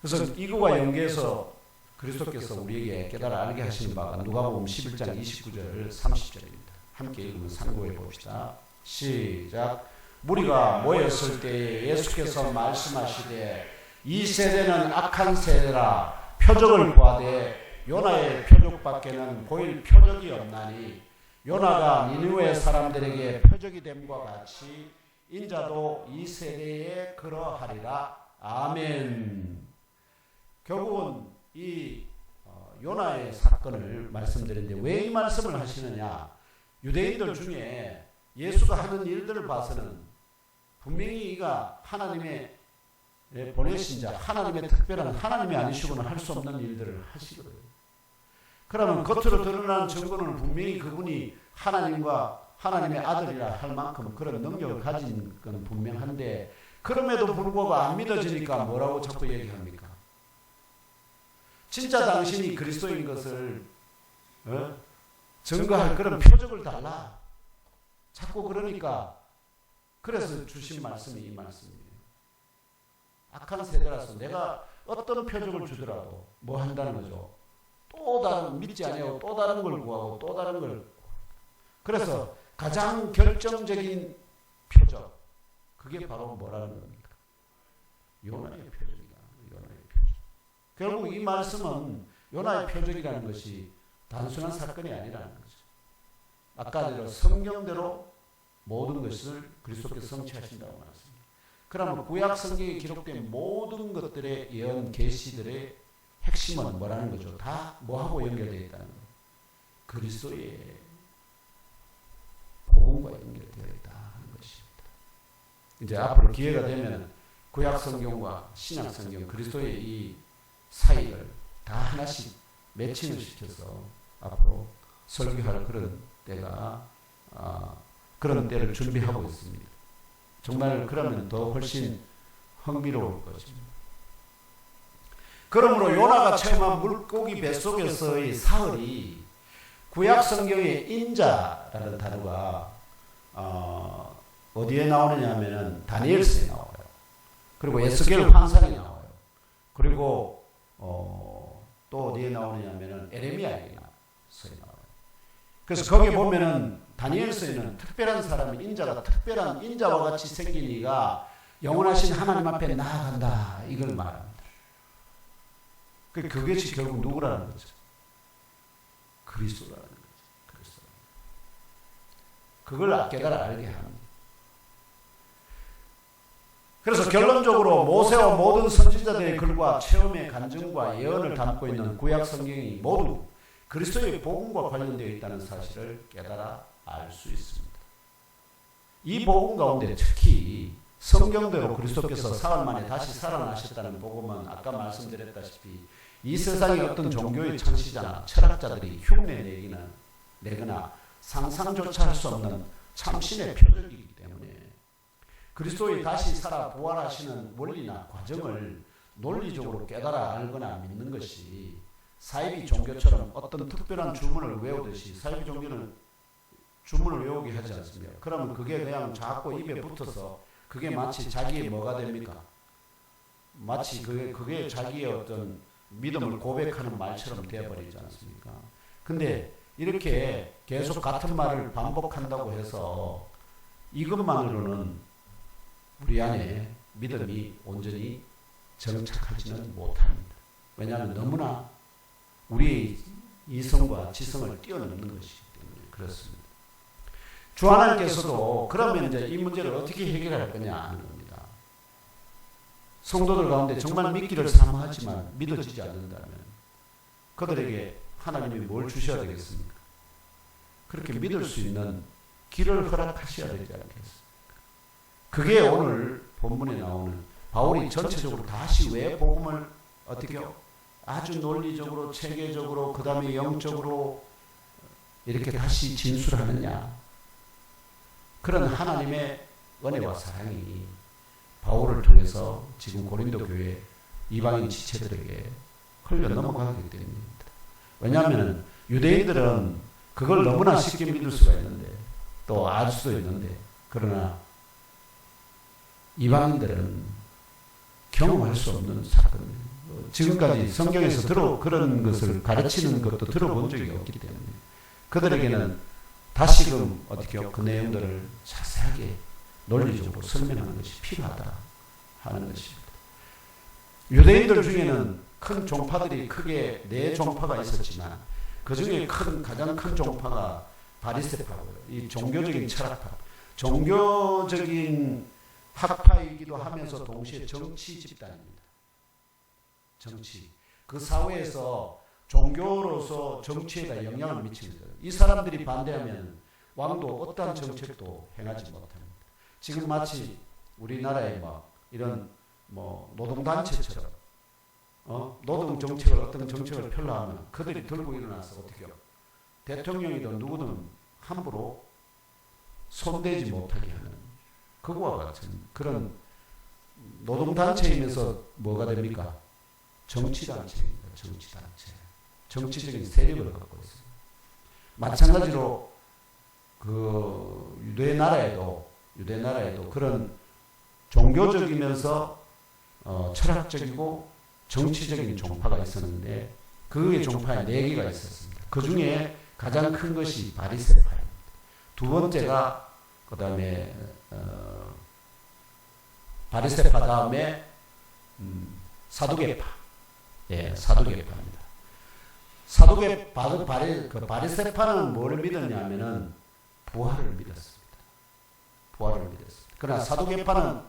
[SPEAKER 1] 그래서 이거와 연계해서 그리스도께서 우리에게 깨달아 알게 하시는 바가 누가복음 11장 29절 30절입니다. 함께 읽으면 상고해 봅시다. 시작. 무리가 모였을 때 예수께서 말씀하시되 이 세대는 악한 세대라 표적을 구하되 요나의 표적밖에는 보일 표적이 없나니 요나가 니느웨 사람들에게 표적이 됨과 같이 인자도 이 세대에 그러하리라. 아멘. 결국은 이 요나의 사건을 말씀드렸는데 왜 이 말씀을 하시느냐? 유대인들 중에 예수가 하는 일들을 봐서는 분명히 이가 하나님의 보내신 자, 하나님의 특별한 하나님이 아니시고는 할 수 없는 일들을 하시거든요. 그러면 겉으로 드러나는 증거는 분명히 그분이 하나님과 하나님의 아들이라 할 만큼 그런 능력을 가진 건 분명한데 그럼에도 불구하고 안 믿어지니까 뭐라고 자꾸 얘기합니까? 진짜 당신이 그리스도인 것을 증거할 그런 표적을 달라. 자꾸 그러니까 그래서 주신 말씀이 이 말씀이에요. 악한 세대라서 내가 어떤 표적을 주더라도 뭐 한다는 거죠. 또 다른 믿지 아니하고 또 다른 걸 구하고 또 다른 걸. 그래서 가장 결정적인 표적 그게 바로 뭐라는 겁니까? 요나의 표적이다. 요나의 표적. 결국 이 말씀은 요나의 표적이라는 것이 단순한 사건이 아니라는 거죠. 아까대로 성경대로 모든 것을 그리스도께서 성취하신다고 말했습니다. 그러면 구약 성경에 기록된 모든 것들의 예언 계시들의 핵심은 뭐라는 거죠? 다 뭐하고 연결되어 있다는 거예요? 그리스도의 복음과 연결되어 있다는 것입니다. 이제 앞으로 기회가 되면 구약 성경과 신약 성경 그리스도의 이 사이를 다 하나씩 매칭을 시켜서 앞으로 설교할 그런 때가 그런 때를 준비하고 있습니다. 정말 그러면 더 훨씬 흥미로울 것입니다. 그러므로 요나가 체험한 물고기 뱃속에서의 사흘이 구약 성경의 인자라는 단어가 어디에 나오느냐 하면은 다니엘서에 나와요. 그리고 에스겔 환상에 나와요. 그리고 또 어디에 나오느냐 하면은 에레미야서에 나와요. 그래서 거기에 보면은 다니엘서에는 특별한 사람이 인자가 특별한 인자와 같이 생긴 이가 영원하신 하나님 앞에 나아간다 이걸 말합니다. 그것이 결국 누구라는 거죠? 그리스도라는 거죠. 그리스도. 그걸 깨달아 알게 합니다. 그래서 결론적으로 모세와 모든 선지자들의 글과 체험의 간증과 예언을 담고 있는 구약 성경이 모두 그리스도의 복음과 관련되어 있다는 사실을 깨달아 알 수 있습니다. 이 복음 가운데 특히 성경대로 그리스도께서 사흘 만에 다시 살아나셨다는 복음은 아까 말씀드렸다시피 이 세상의 어떤 종교의 창시자나 철학자들이 흉내 내거나 상상조차 할 수 없는 참신의 표적이기 때문에 그리스도의 다시 살아 부활하시는 원리나 과정을 논리적으로 깨달아 알거나 믿는 것이 사이비 종교처럼 어떤 특별한 주문을 외우듯이 사이비 종교는 주문을 외우게 하지 않습니까? 그러면 그게 그냥 자꾸 입에 붙어서 그게 마치 자기의 뭐가 됩니까? 마치 그게 자기의 어떤 믿음을 고백하는 말처럼 되어버리지 않습니까? 근데 이렇게 계속 같은 말을 반복한다고 해서 이것만으로는 우리 안에 믿음이 온전히 정착하지는 못합니다. 왜냐하면 너무나 우리의 이성과 지성을 뛰어넘는 것이기 때문에 그렇습니다. 주 하나님께서도 그러면 이제 이 문제를 어떻게 해결할 거냐 하는 겁니다. 성도들 가운데 정말 믿기를 사모하지만 믿어지지 않는다면 그들에게 하나님이 뭘 주셔야 되겠습니까? 그렇게 믿을 수 있는 길을 허락하셔야 되지 않겠습니까? 그게 오늘 본문에 나오는 바울이 전체적으로 다시 왜 복음을 어떻게 아주 논리적으로 체계적으로 그 다음에 영적으로 이렇게 다시 진술하느냐. 그런 하나님의 은혜와 사랑이 바울을 통해서 지금 고린도 교회 이방인 지체들에게 흘려 넘어가기 때문입니다. 왜냐하면 유대인들은 그걸 너무나 쉽게 믿을 수가 있는데 또 알 수도 있는데 그러나 이방인들은 경험할 수 없는 사건이에요. 지금까지 성경에서 그런 것을 가르치는 것도 들어본 적이 없기 때문에 그들에게는 다시금 어떻게 그 내용들을 자세하게 논리적으로 설명하는 것이 필요하다 하는 것입니다. 유대인들 중에는 큰 종파들이 크게 4종파가 있었지만 그 중에 가장 큰 종파가 바리새파고요. 이 종교적인 철학파, 종교적인 학파이기도 하면서 동시에 정치 집단입니다. 정치. 그 사회에서 종교로서 정치에다 영향을 미치는 거예요. 이 사람들이 반대하면 왕도 어떠한 정책도 행하지 못합니다. 지금 마치 우리나라에 이런 노동단체처럼 노동 정책을 어떤 정책을 펴려하면 그들이 들고 일어나서 어떻게 해요? 대통령이든 누구든 함부로 손대지 못하게 하는 그거와 같은 그런 노동단체이면서 뭐가 됩니까? 정치단체입니다. 정치단체. 정치적인 세력을 갖고 있습니다. 마찬가지로 그 유대나라에도 그런 종교적이면서 철학적이고 정치적인 종파가 있었는데 그의 종파에 4개가 있었습니다. 그 중에 가장 큰 것이 바리새파입니다. 두 번째가 그 다음에 바리새파 다음에 사두개파. 예, 사두개파입니다. 바리새파는 뭐를 믿었냐면은 부활을 믿었습니다. 부활을 믿었습니다. 그러나 사두개파는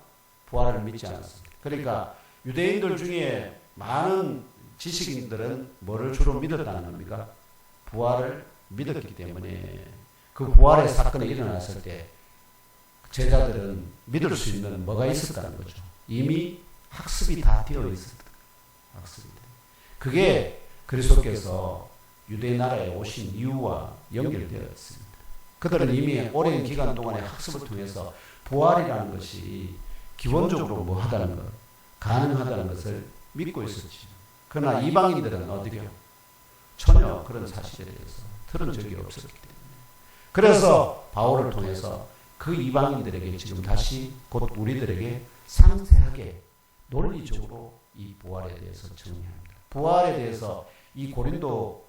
[SPEAKER 1] 부활을 믿지 않았습니다. 그러니까 유대인들 중에 많은 지식인들은 뭐를 주로 믿었다는 겁니까? 부활을 믿었기 때문에 그 부활의 사건이 일어났을 때 제자들은 믿을 수 있는 뭐가 있었다는 거죠. 이미 학습이 다 되어 있었다. 학습이. 그게 그리스도께서 유대 나라에 오신 이유와 연결되어 있습니다. 그들은 이미 오랜 기간 동안의 학습을 통해서 부활이라는 것이 기본적으로 뭐 하다는 것, 가능하다는 것을 믿고 있었지. 그러나 이방인들은 어디요? 전혀 그런 사실에 대해서 들은 적이 없었기 때문에. 그래서 바울을 통해서 그 이방인들에게 지금 다시 곧 우리들에게 상세하게 논리적으로 이 부활에 대해서 정리합니다. 부활에 대해서 이 고린도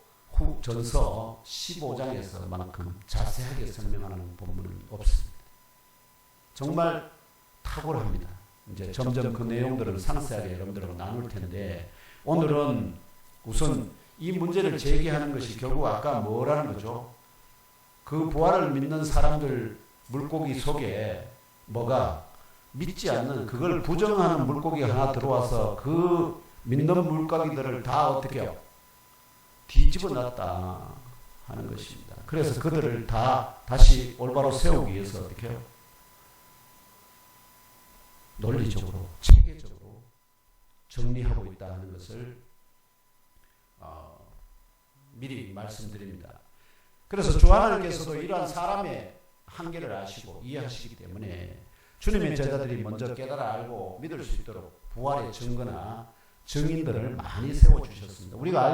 [SPEAKER 1] 전서 15장에서만큼 자세하게 설명하는 본문은 없습니다. 정말 탁월합니다. 이제 점점 그 내용들을 상세하게 여러분들하고 나눌 텐데 오늘은 우선 이 문제를 제기하는 것이 결국 아까 뭐라는 거죠? 그 부활을 믿는 사람들 물고기 속에 뭐가 믿지 않는 그걸 부정하는 물고기가 하나 들어와서 그 믿는 물고기들을 다 어떻게 해요? 뒤집어 놨다 하는 것입니다. 그래서 그들을 다 다시 올바로 세우기 위해서 어떻게 해요? 논리적으로 체계적으로 정리하고 있다 하는 것을 미리 말씀드립니다. 그래서 주 하나님께서도 이러한 사람의 한계를 아시고 이해하시기 때문에 주님의 제자들이 먼저 깨달아 알고 믿을 수 있도록 부활의 증거나 증인들을 많이 세워주셨습니다. 우리가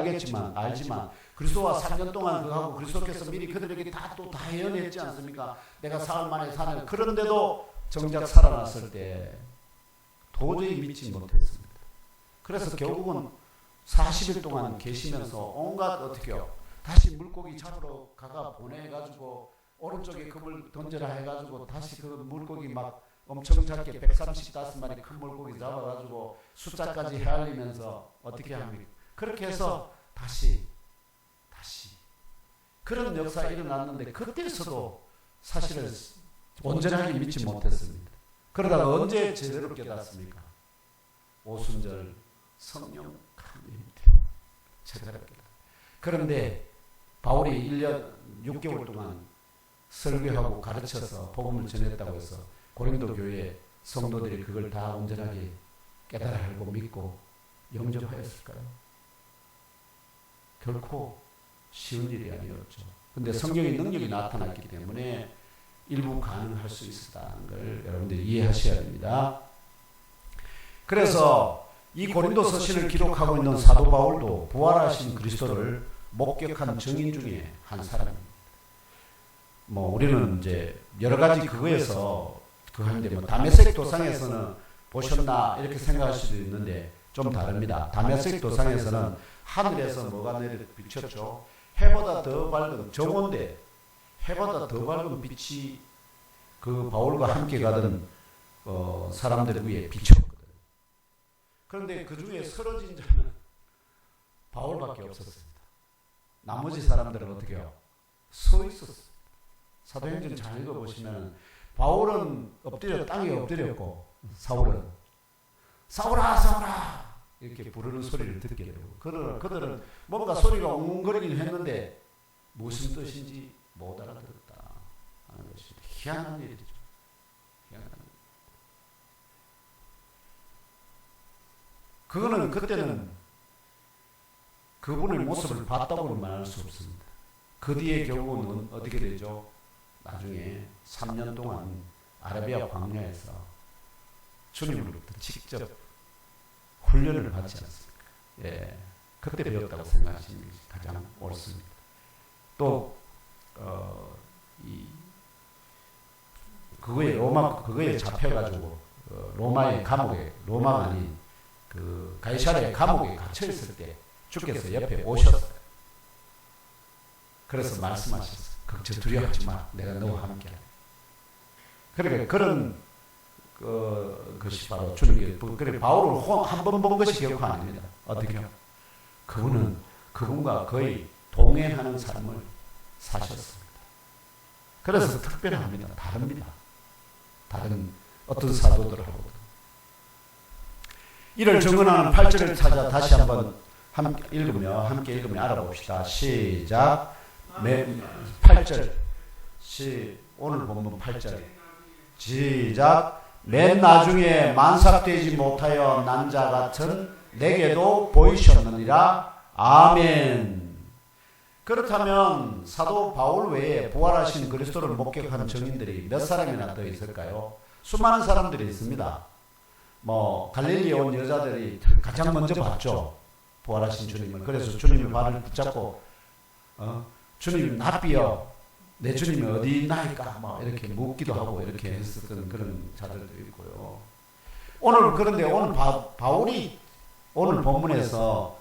[SPEAKER 1] 알지만 그리스도와 3년 동안 그하고 그리스도께서 미리 그들에게 다 예언했지 않습니까? 내가 사흘 만에 사는 그런데도 정작 살아났을 때 도저히 믿지 못했습니다. 그래서 결국은 40일 동안 계시면서 온갖 어떻게요? 다시 물고기 잡으러 가가 보내가지고 오른쪽에 금을 던져라 해가지고 다시 그 물고기 막 엄청 작게 135마리 큰 물고기 잡아가지고 숫자까지 헤아리면서 어떻게 합니까? 그렇게 해서 다시 그런 역사가 일어났는데 그때서도 사실은 온전하게 믿지 못했습니다. 그러다가 언제 제대로 깨닫습니까? 오순절 성령 강림 때 제대로 깨닫습니다. 그런데 바울이 1년 6개월 동안 설교하고 가르쳐서 복음을 전했다고 해서 고린도 교회 성도들이 그걸 다 온전하게 깨달아 알고 믿고 영접하였을까요? 결코 쉬운 일이 아니었죠. 근데 성경의 능력이 나타났기 때문에 일부 가능할 수 있었다는 걸 여러분들이 이해하셔야 됩니다. 그래서 이 고린도 서신을 기록하고 있는 사도 바울도 부활하신 그리스도를 목격한 증인 중에 한 사람입니다. 뭐 우리는 이제 여러 가지 그거에서 하는데 뭐 다메섹 도상에서는 보셨나 이렇게 생각할 수도 있는데 좀 다릅니다. 다메섹 도상에서는 하늘에서 뭐가 내려 비쳤죠. 해보다 더 밝은 정오인데 해보다 더 밝은 빛이 그 바울과 함께 가던 사람들 위에 비쳤거든. 그런데 그 중에 쓰러진 자는 바울밖에 없었습니다. 나머지 사람들은 어떻게 해요? 서 있었어요. 사도행전 잘 읽어보시면 바울은 땅에 엎드렸고 사울은 사울아 사울아 이렇게 부르는 소리를 듣게 되고 그들은 뭔가 소리가 웅웅거리긴 했는데 무슨 뜻인지 못 알아들었다 하는 것이 희한한 일이죠. 희한한 일. 그거는 그때는 그분의 모습을 봤다고는 말할 수 없습니다. 그 뒤에 결국은 어떻게 되죠? 나중에 3년 동안 아라비아 광야에서 주님으로부터 직접 훈련을 받지 않습니까? 예, 그때 배웠다고 생각하시는 것이 가장 옳습니다. 또 그거에 잡혀가지고 로마의 감옥에 로마가 아닌 그 가이사랴의 감옥에 갇혀 있을 때 주께서 옆에 오셨어요. 그래서 말씀하셨어요. 걱정 두려워하지 마. 내가 너와 함께하리. 그러니까 그런 것이 바로 주님께 그래 바울을 한 번 본 것이 결코 아닙니다. 어떻게요? 그분과 거의 동행하는 삶을 사셨습니다. 그래서 특별합니다. 다릅니다. 다른 어떤 사도들하고도. 이를 증언하는 8절을 찾아 다시 한번 함께 읽으며 알아봅시다. 시작. 8절. 오늘 본문 8절. 시작. 맨 나중에 만삭되지 못하여 난 자 같은 내게도 보이셨느니라. 아멘. 그렇다면 사도 바울 외에 부활하신 그리스도를 목격한 증인들이 몇 사람이나 더 있을까요? 수많은 사람들이 있습니다. 뭐 갈릴리에 온 여자들이 가장 먼저 봤죠. 부활하신 주님을. 그래서 주님의 발을 붙잡고 주님 납비여 내 주님이 어디 있나이까 뭐 이렇게 묻기도 하고 이렇게 했었던 그런 자들도 있고요. 그런데 오늘 바울이 오늘 본문에서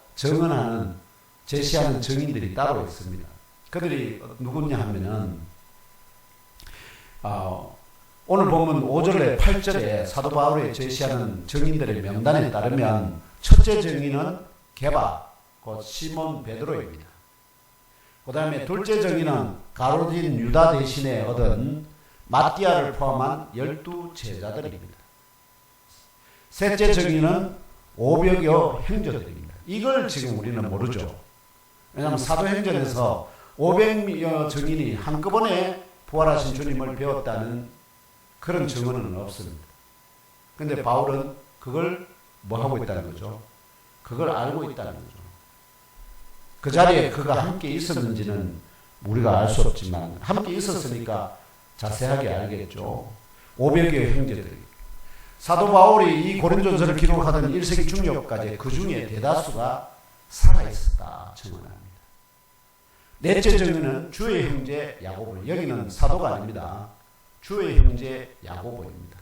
[SPEAKER 1] 제시하는 증인들이 따로 있습니다. 그들이 누구냐 하면은 오늘 본문 5절에 8절에 사도 바울이 제시하는 증인들의 명단에 따르면 첫째 증인은 게바 곧 시몬 베드로입니다. 그 다음에 둘째 증인은 가룟진 유다 대신에 얻은 마띠아를 포함한 12제자들입니다. 셋째 증인은 500여 형제들입니다. 이걸 지금 우리는 모르죠. 왜냐하면 사도행전에서 500여 증인이 한꺼번에 부활하신 주님을 배웠다는 그런 증언은 없습니다. 그런데 바울은 그걸 뭐 하고 있다는 거죠? 그걸 알고 있다는 거죠. 그 자리에 그가 함께 있었는지는 우리가 알 수 없지만 함께 있었으니까 자세하게 알겠죠. 500여 형제들이. 사도 바울이 이 고린도전서를 기록하던 1세기 중엽까지 그 중에 대다수가 살아있었다 증언합니다. 넷째 증인은 주의 형제 야고보. 여기는 사도가 아닙니다. 주의 형제 야고보입니다.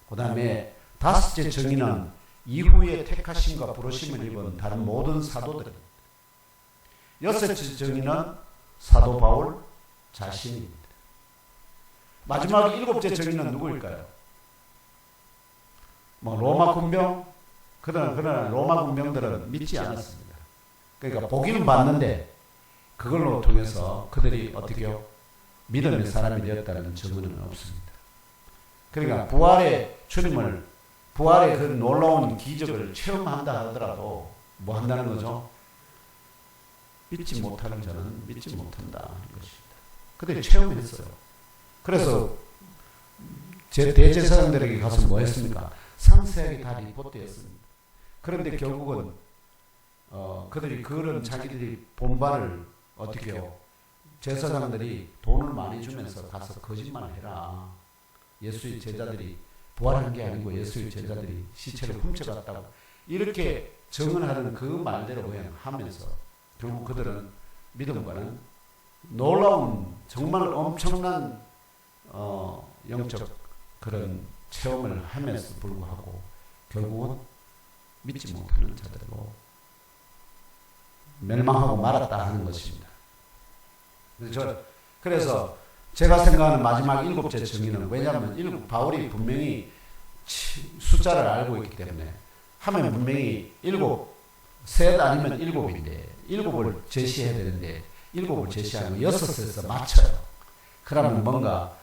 [SPEAKER 1] 그 다음에 다섯째 증인은 이후에 택하심과 부르심을 입은 다른 모든 사도들입니다. 여섯째 증인은 사도 바울 자신입니다. 마지막 일곱째 증인은 누구일까요? 로마 군병? 그러나 로마 군병들은 믿지 않았습니다. 그러니까 보기는 봤는데 그걸로 통해서 그들이 어떻게 해요? 믿음의 사람이 되었다는 증언은 없습니다. 그러니까 부활의 그 놀라운 기적을 체험한다 하더라도 뭐 한다는 거죠? 믿지 못하는 자는 믿지 못한다 하는 것입니다. 그들이 체험했어요. 그래서 대제사장들에게 가서 뭐 했습니까? 상세하게 다 리포트했습니다. 그런데 결국은 그들이 그런 자기들이 본바를 어떻게 해요? 제사장들이 돈을 많이 주면서 가서 거짓말을 해라. 예수의 제자들이 부활한 게 아니고 예수의 제자들이 시체를 훔쳐갔다고 이렇게 정언하는 그 말대로 그냥 하면서 결국 그들은 믿음과는 놀라운 정말 엄청난 영적 그런 체험을 하면서 불구하고 결국은 믿지 못하는 자들로 멸망하고 말았다 하는 것입니다. 그래서 제가 생각하는 마지막 일곱째 정의는, 왜냐하면 바울이 분명히 숫자를 알고 있기 때문에 하면 분명히 셋 아니면 일곱인데 일곱을 제시해야 되는데 일곱을 제시하면 여섯에서 맞춰요. 그러면 뭔가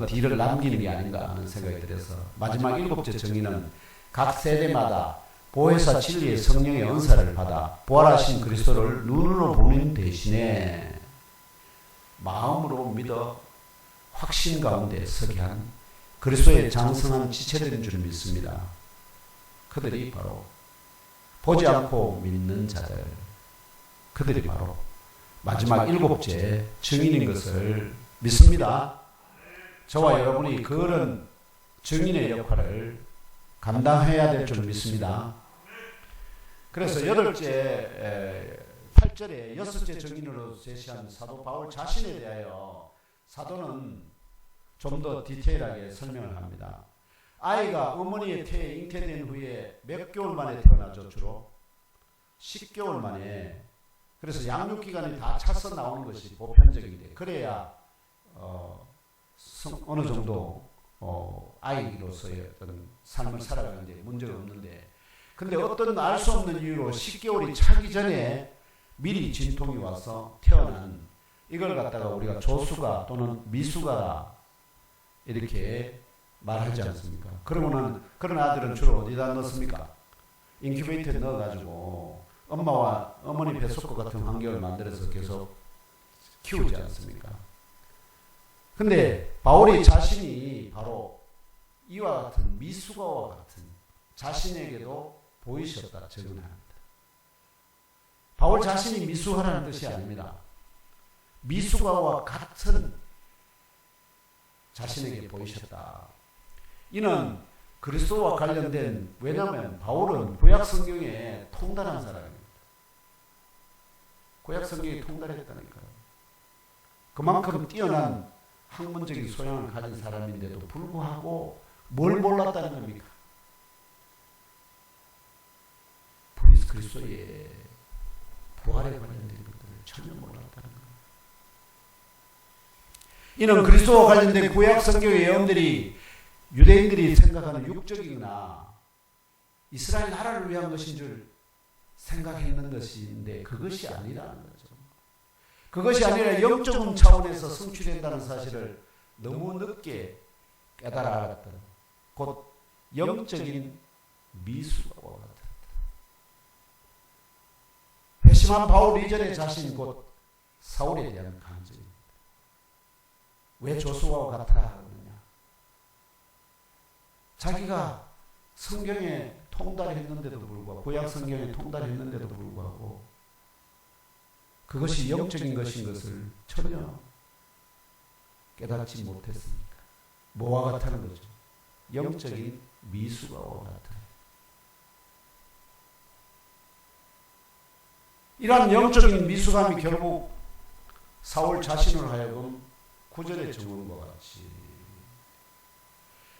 [SPEAKER 1] 뒤를 남기는 게 아닌가 하는 생각이 들어서 마지막 일곱째 정의는 각 세대마다 보혜사 진리의 성령의 은사를 받아 부활하신 그리스도를 눈으로 보는 대신에 마음으로 믿어 확신 가운데 서게 한 그리스도의 장성한 지체들인 줄 믿습니다. 그들이 바로 보지 않고 믿는 자들, 그들이 바로 마지막 일곱째 증인인 것을 믿습니다. 저와 여러분이 그런 증인의 역할을 감당해야 될 줄 믿습니다. 그래서 8절에 여섯째 증인으로 제시한 사도 바울 자신에 대하여 사도는 좀 더 디테일하게 설명을 합니다. 아이가 어머니의 태에 잉태된 후에 몇 개월 만에 태어나죠. 주로 10개월 만에. 그래서 양육기간이 다 차서 나오는 것이 보편적인데 그래야 어느 정도 아이로서의 어떤 삶을 살아가는데 문제가 없는데, 근데 어떤 알 수 없는 이유로 10개월이 차기 전에 미리 진통이 와서 태어난 이걸 갖다가 우리가 조수가 또는 미수가라 이렇게 말하지 않습니까? 그러면은 그런 아들은 주로 어디다 넣습니까? 인큐베이터에 넣어가지고 엄마와 어머니 뱃속 같은 환경을 만들어서 계속 키우지 않습니까? 근데 바울이 자신이 바로 이와 같은 미수가와 같은 자신에게도 보이셨다 증언합니다. 바울 자신이 미수가라는 뜻이 아닙니다. 미수가와 같은 자신에게 보이셨다. 이는 그리스도와 관련된, 왜냐하면 바울은 구약 성경에 통달한 사람입니다. 구약 성경에 통달했다니까요. 그만큼 뛰어난 학문적인 소양을 가진 사람인데도 불구하고 뭘 몰랐다는 겁니까? 그리스도의 부활에 관련된 것들을 전혀 몰랐다는 겁니다. 이는 그리스도와 관련된 구약 성경의 예언들이 유대인들이 생각하는 육적이거나 이스라엘 나라를 위한 것인 줄 생각했는 것인데 그것이 아니라는 거죠. 그것이 아니라 영적 차원에서 성취된다는 사실을 너무 늦게 깨달아 알았던, 곧 영적인 미수가와 같았다. 회심한 바울 이전의 자신, 곧 사울에 대한 간증입니다. 왜 조수아와 같아 하느냐? 자기가 성경에 통달했는데도 불구하고, 구약 성경에 통달했는데도 불구하고 그것이 영적인 것인 것을 전혀 깨닫지 못했으니까 뭐와 같다는 거죠? 영적인 미수가와 같아요. 이러한 영적인 미수감이 결국 사울 자신을 하여금 구절의 증언과 같이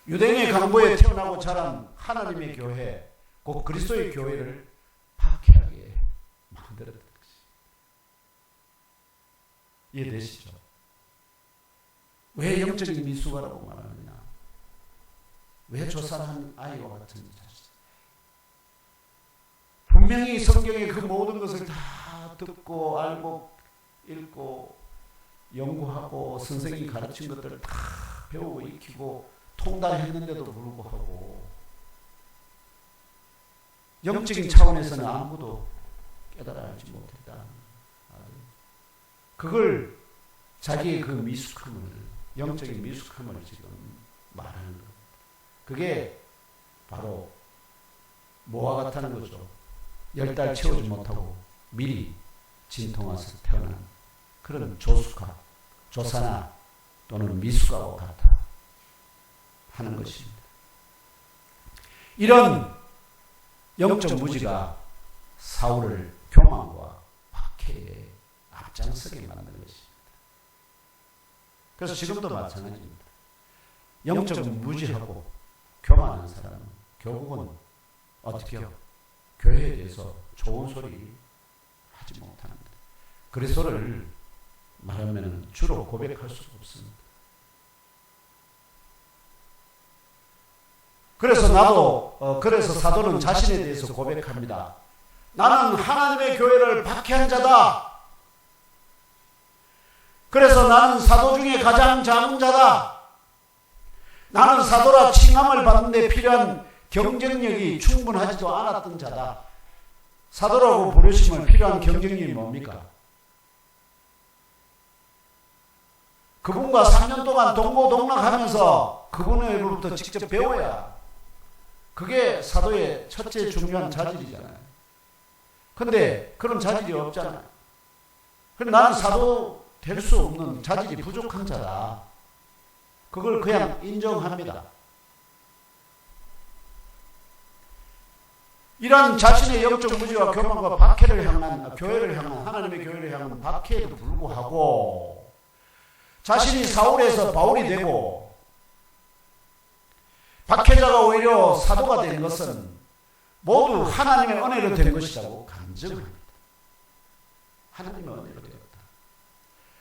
[SPEAKER 1] 유대인의 강보에 태어나고 자란 하나님의 교회, 곧 그리스도의 교회를 박해하게 만들었던 것이. 이해되시죠? 왜 영적인 미수가라고 말하느냐? 왜 조산한 아이와 같은 자식? 분명히 성경의 그 모든 것을 다 듣고 알고 읽고 연구하고 선생님이 가르친 것들을 다 배우고 익히고 통달했는데도 불구하고 영적인 차원에서는 아무도 깨달아 알지 못했다. 그걸 자기의 그 미숙함을, 영적인 미숙함을 지금 말하는 겁니다. 그게 바로 뭐와 같다는 거죠? 10달 채우지 못하고 미리 진통와서 태어난 그런 조수가, 조사나 또는 미수가와 같아 하는 것입니다. 이런 영적 무지가 사울을 교만과 박해에 앞장서게 만든 것입니다. 그래서 지금도 마찬가지입니다. 영적 무지하고 교만한 사람은 결국은 어떻게 해요? 교회에 대해서 좋은 소리 하지 못합니다. 그리스도를 말하면 주로 고백할 수가 없습니다. 그래서 사도는 자신에 대해서 고백합니다. 나는 하나님의 교회를 박해한 자다. 그래서 나는 사도 중에 가장 작은 자다. 나는 사도라 칭함을 받는 데 필요한 경쟁력이 충분하지도 않았던 자다. 사도라고 부르시면 필요한 경쟁력이 뭡니까? 그분과 3년 동안 동고동락하면서 그분으로부터 직접 배워야 그게 사도의 첫째 중요한 자질이잖아요. 근데 그런 자질이 없잖아요. 그래서 나는 사도 될 수 없는 자질이 부족한 자다. 그걸 그냥 인정합니다. 이런 자신의 영적 무지와 교만과 박해를 향한 교회를 향한 하나님의 교회를 향한 박해에도 불구하고 자신이 사울에서 바울이 되고 박해자가 오히려 사도가 된 것은 모두 하나님의 은혜로 된 것이라고 간증합니다. 하나님의 은혜로 되었다.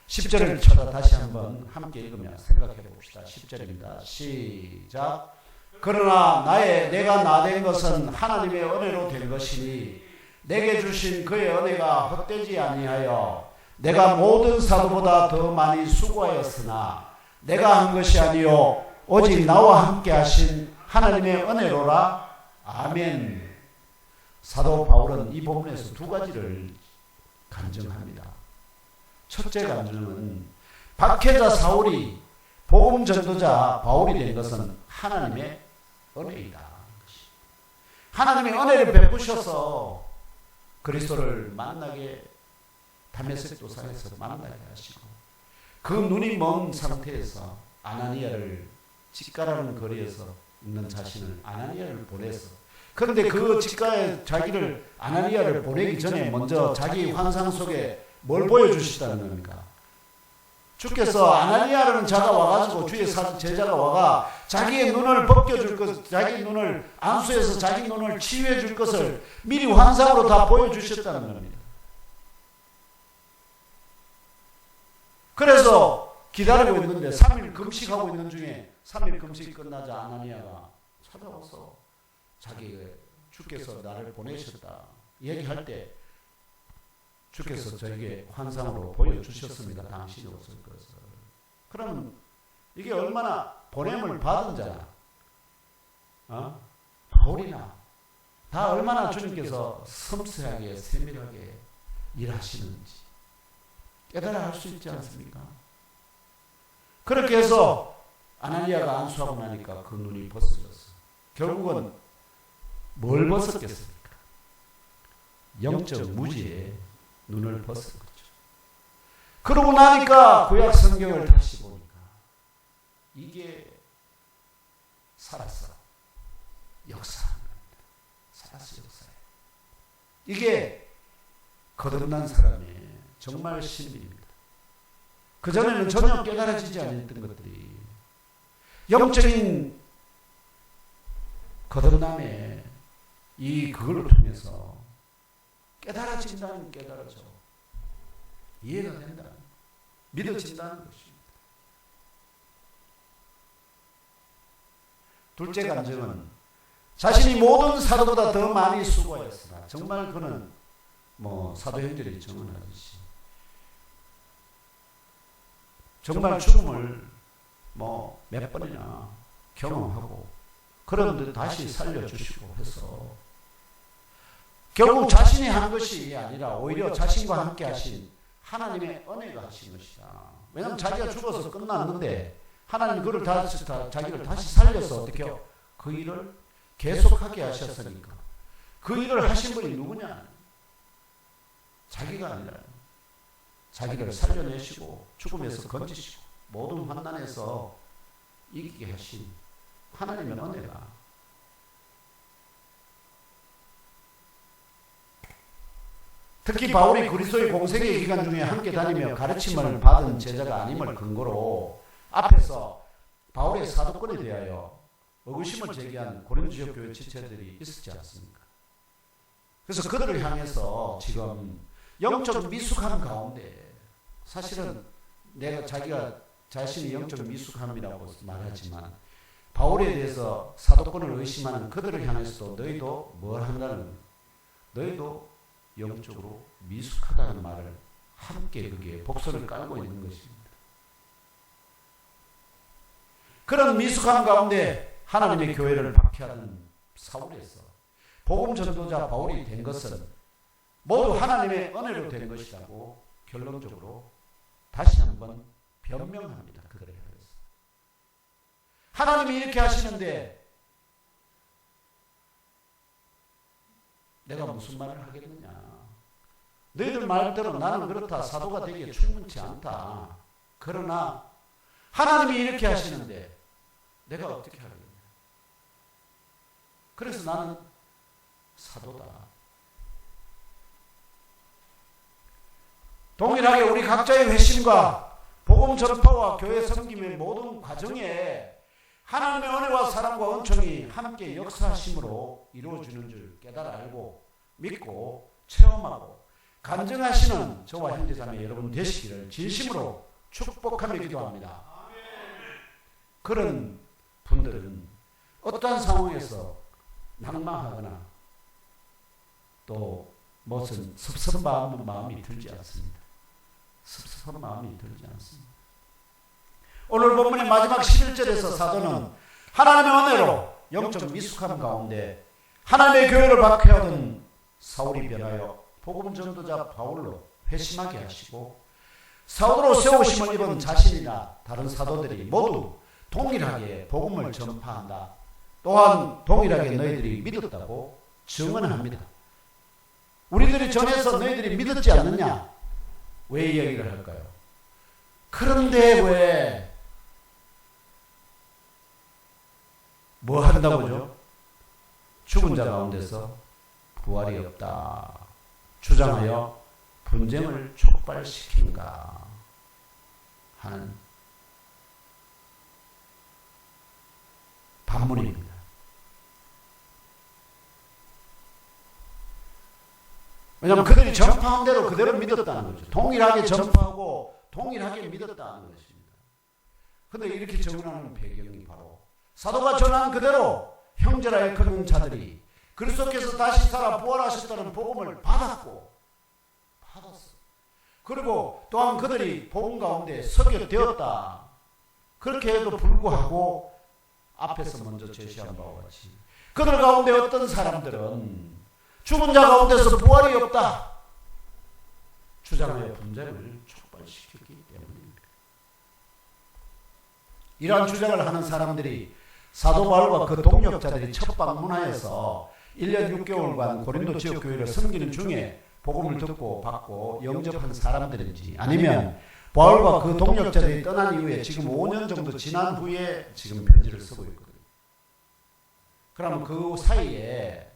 [SPEAKER 1] 10절을 쳐다 다시 한번 함께 읽으며 생각해 봅시다. 10절입니다. 시작. 그러나 내가 나 된 것은 하나님의 은혜로 된 것이니 내게 주신 그의 은혜가 헛되지 아니하여 내가 모든 사도보다 더 많이 수고하였으나 내가 한 것이 아니요 오직 나와 함께 하신 하나님의 은혜로라. 아멘. 사도 바울은 이 본문에서 두 가지를 간증합니다. 첫째 간증은 박해자 사울이 복음 전도자 바울이 된 것은 하나님의 은혜이다. 하나님의 은혜를 베푸셔서 그리스도를 만나게 다메섹 도상에서 만나게 하시고 그 눈이 먼 상태에서 아나니아를 집가라는 거리에서 있는 자신을 아나니아를 보내서 그런데 그 집가에 아나니아를 보내기 전에 먼저 자기 환상 속에 뭘 보여주시다는 겁니까? 주께서 아나니아라는 자가 와가지고 주의 제자가 와가 자기의 눈을 벗겨줄 것, 자기 눈을 안수해서 자기 눈을 치유해 줄 것을 미리 환상으로 다 보여주셨다는 겁니다. 그래서 기다리고 있는데 3일 금식하고 있는 중에 3일 금식이 끝나자 아나니아가 찾아와서 주께서 나를 보내셨다 얘기할 때 주께서 저에게 환상으로 보여주셨습니다. 당신이 오실 것을. 그러면 이게 얼마나 보냄을 받은 자나 바울이나 다 얼마나 주님께서 섬세하게 세밀하게 일하시는지 깨달아 할 수 있지 않습니까? 그렇게 해서 아나니아가 안수하고 나니까 그 눈이 벗어졌어. 결국은 뭘 벗었겠습니까? 영적 무지에 눈을 벗은 거죠. 그러고 나니까 구약 성경을 다시 보니까 이게 살았어. 역사하는 겁니다. 살았어 역사해. 이게 거듭난 사람의 정말 신비입니다. 그전에는 전혀 깨달아지지 않았던 것들이 영적인 거듭남에 그걸로 통해서 깨달아진다는 깨달아져. 이해가 된다. 믿어진다는 것입니다. 둘째 간증은 자신이 모든 사도보다 더 많이 수고하였으나 정말 그는 사도행전이 증언하듯이 정말 죽음을 몇 번이나 경험하고 그런데 다시 살려주시고 해서 결국 자신이 한 것이 아니라 오히려 자신과 함께 하신 하나님의 은혜가 하신 것이다. 왜냐하면 자기가 죽어서 끝났는데 하나님 그를 자기를 다시 살려서 어떻게 해요? 그 일을 계속하게 하셨으니까 그 일을 하신 분이 누구냐? 자기가 아니라 자기를 살려내시고 죽음에서 건지시고 모든 환난에서 이기게 하신 하나님의 은혜가 특히 바울이 그리스도의 공생의 기간 중에 함께 다니며 가르침을 받은 제자가 아님을 근거로 앞에서 바울의 사도권에 대하여 의구심을 제기한 고린도 지역 교회 지체들이 있었지 않습니까? 그래서 그들을 향해서 지금 영적 미숙함 가운데, 사실은 내가 자기가 자신이 영적 미숙함이라고 말하지만 바울에 대해서 사도권을 의심하는 그들을 향해서도 너희도 뭘 한다는 거예요? 너희도 영적으로 미숙하다는 말을 함께 거기에 복선을 깔고 있는 것입니다. 그런 미숙함 가운데 하나님의 교회를 박해하는 사울에서 복음 전도자 바울이 된 것은 모두 하나님의 은혜로 된 것이라고 결론적으로 다시 한번 변명합니다. 그들에 대해서. 하나님이 이렇게 하시는데 내가 무슨 말을 하겠느냐. 너희들 말대로 나는 그렇다. 사도가 되기에 충분치 않다. 그러나 하나님이 이렇게 하시는데 내가 어떻게 하겠냐. 그래서 나는 사도다. 동일하게 우리 각자의 회심과 복음 전파와 교회 섬김의 모든 과정에 하나님의 은혜와 사랑과 은총이 함께 역사하심으로 이루어지는 줄 깨달아 알고 믿고 체험하고 간증하시는 저와 형제자매 여러분 되시기를 진심으로 축복하며 기도합니다. 그런 분들은 어떠한 상황에서 낭망하거나 또 무슨 섭섭한 마음이 들지 않습니다. 섭섭한 마음이 들지 않습니다. 오늘 본문의 마지막 11절에서 사도는 하나님의 은혜로 영적 미숙함 가운데 하나님의 교회를 박해하던 사울이 변하여 복음 전도자 바울로 회심하게 하시고 사도로 세우심을 입은 자신이나 다른 사도들이 모두 동일하게 복음을 전파한다. 또한 동일하게 너희들이 믿었다고 증언합니다. 우리들이 전해서 너희들이 믿었지 않느냐? 왜 이 얘기를 할까요? 그런데 왜 뭐 한다고죠? 죽은 자 가운데서 부활이 없다 주장하여 분쟁을 촉발시킨가 하는 반문입니다. 왜냐하면 그들이 전파한 대로 그대로 믿었다는 거죠. 동일하게 전파하고 동일하게 믿었다는 것입니다. 그런데 이렇게 정언하는 배경이 바로 사도가 전한 그대로 형제라 일컫는 자들이 그리스도께서 다시 살아 부활하셨다는 복음을 받았어. 그리고 또한 그들이 복음 가운데 서게 되었다. 그렇게 해도 불구하고 앞에서 먼저 제시한 바와 같이 그들 가운데 어떤 사람들은 죽은 자 가운데서 부활이 없다 주장하여 분쟁을 촉발시켰기 때문입니다. 이러한 주장을 하는 사람들이 사도 바울과 그 동력자들이 첫 방문하여서 1년 6개월간 고린도 지역 교회를 섬기는 중에 복음을 듣고 받고 영접한 사람들인지 아니면 바울과 그 동력자들이 떠난 이후에 지금 5년 정도 지난 후에 지금 편지를 쓰고 있거든요. 그러면 그 사이에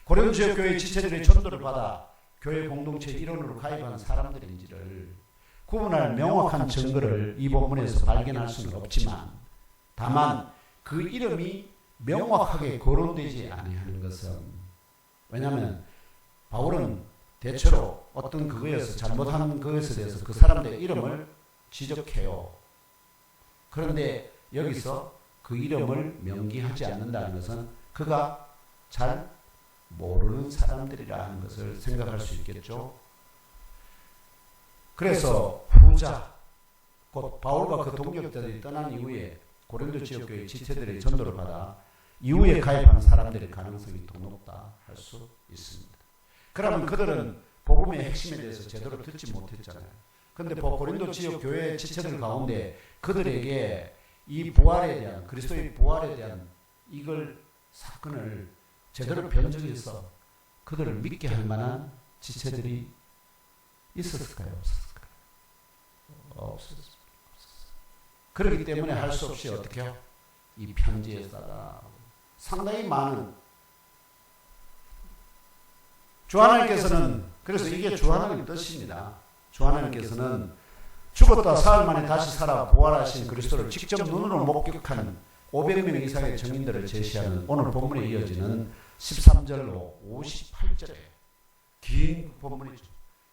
[SPEAKER 1] 고린도 지역 교회 지체들의 전도를 받아 교회 공동체 일원으로 가입한 사람들인지를 구분할 명확한 증거를 이 본문에서 발견할 수는 없지만 다만 그 이름이 명확하게 거론되지 아니하는 것은 왜냐하면 바울은 대체로 어떤 그거에서 잘못한 것에 대해서 그 사람들의 이름을 지적해요. 그런데 여기서 그 이름을 명기하지 않는다는 것은 그가 잘 모르는 사람들이라 하는 것을 생각할 수 있겠죠. 그래서 후자 곧 바울과 그 동력자들이 떠난 이후에 고린도 지역교회 지체들의 전도를 받아 이후에 가입하는 사람들의 가능성이 더 높다 할 수 있습니다. 그러면 그들은 복음의 핵심에 대해서 제대로 듣지 못했잖아요. 그런데 고린도 지역 교회 지체들 가운데 그들에게 이 부활에 대한 그리스도의 부활에 대한 이걸 사건을 제대로 변증해서 그들을 믿게 할 만한 지체들이 있었을까요? 없었을까요? 없었습니다. 그렇기 때문에 할 수 없이 어떻게 해요? 이 편지에 따라 상당히 많은 주 하나님께서는 그래서 이게 주 하나님 뜻입니다. 주 하나님께서는 죽었다 사흘 만에 다시 살아 부활하신 그리스도를 직접 눈으로 목격한 500명 이상의 증인들을 제시하는 오늘 본문에 이어지는 13절로 58절에 긴 본문이죠.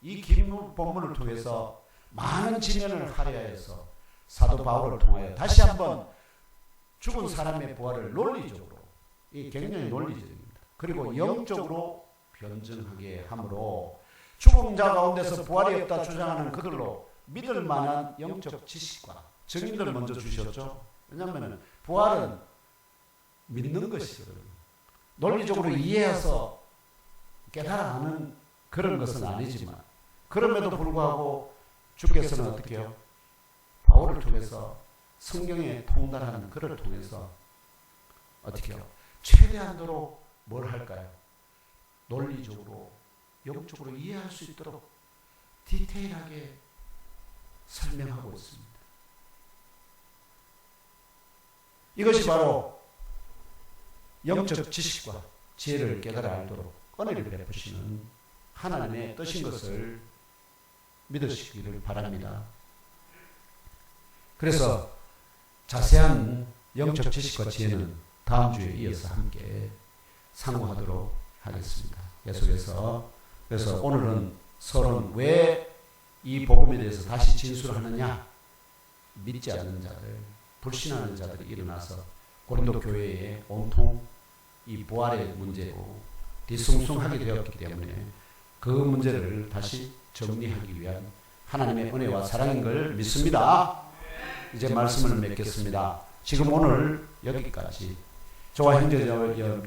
[SPEAKER 1] 이 긴 본문을 통해서 많은 지면을 할애하여서 사도 바울을 통하여 다시 한번 죽은 사람의 부활을 논리적으로, 이 굉장히 논리적입니다. 그리고 영적으로 변증하게 함으로 죽은 자 가운데서 부활이 없다 주장하는 그들로 믿을 만한 영적 지식과 증인들을 먼저 주셨죠. 왜냐하면 부활은 믿는 것이거든요. 논리적으로 이해해서 깨달아하는 그런 것은 아니지만 그럼에도 불구하고 주께서는 어떻게 해요? 바울을 통해서 성경에 통달하는 그를 통해서 어떻게 해요? 최대한도로 뭘 할까요? 논리적으로 영적으로 이해할 수 있도록 디테일하게 설명하고 있습니다. 이것이 바로 영적 지식과 지혜를 깨달아 알도록 은혜를 베푸시는 하나님의 뜻인 것을 믿으시기를 바랍니다. 그래서 자세한 영적 지식과 지혜는 다음 주에 이어서 함께 상고하도록 하겠습니다. 계속해서 그래서 오늘은 서론 왜 이 복음에 대해서 다시 진술하느냐, 믿지 않는 자들, 불신하는 자들이 일어나서 고린도 교회에 온통 이 부활의 문제로 뒤숭숭하게 되었기 때문에 그 문제를 다시 정리하기 위한 하나님의 은혜와 사랑인 걸 믿습니다. 이제 말씀을 맺겠습니다. 지금 오늘 여기까지 저와 형제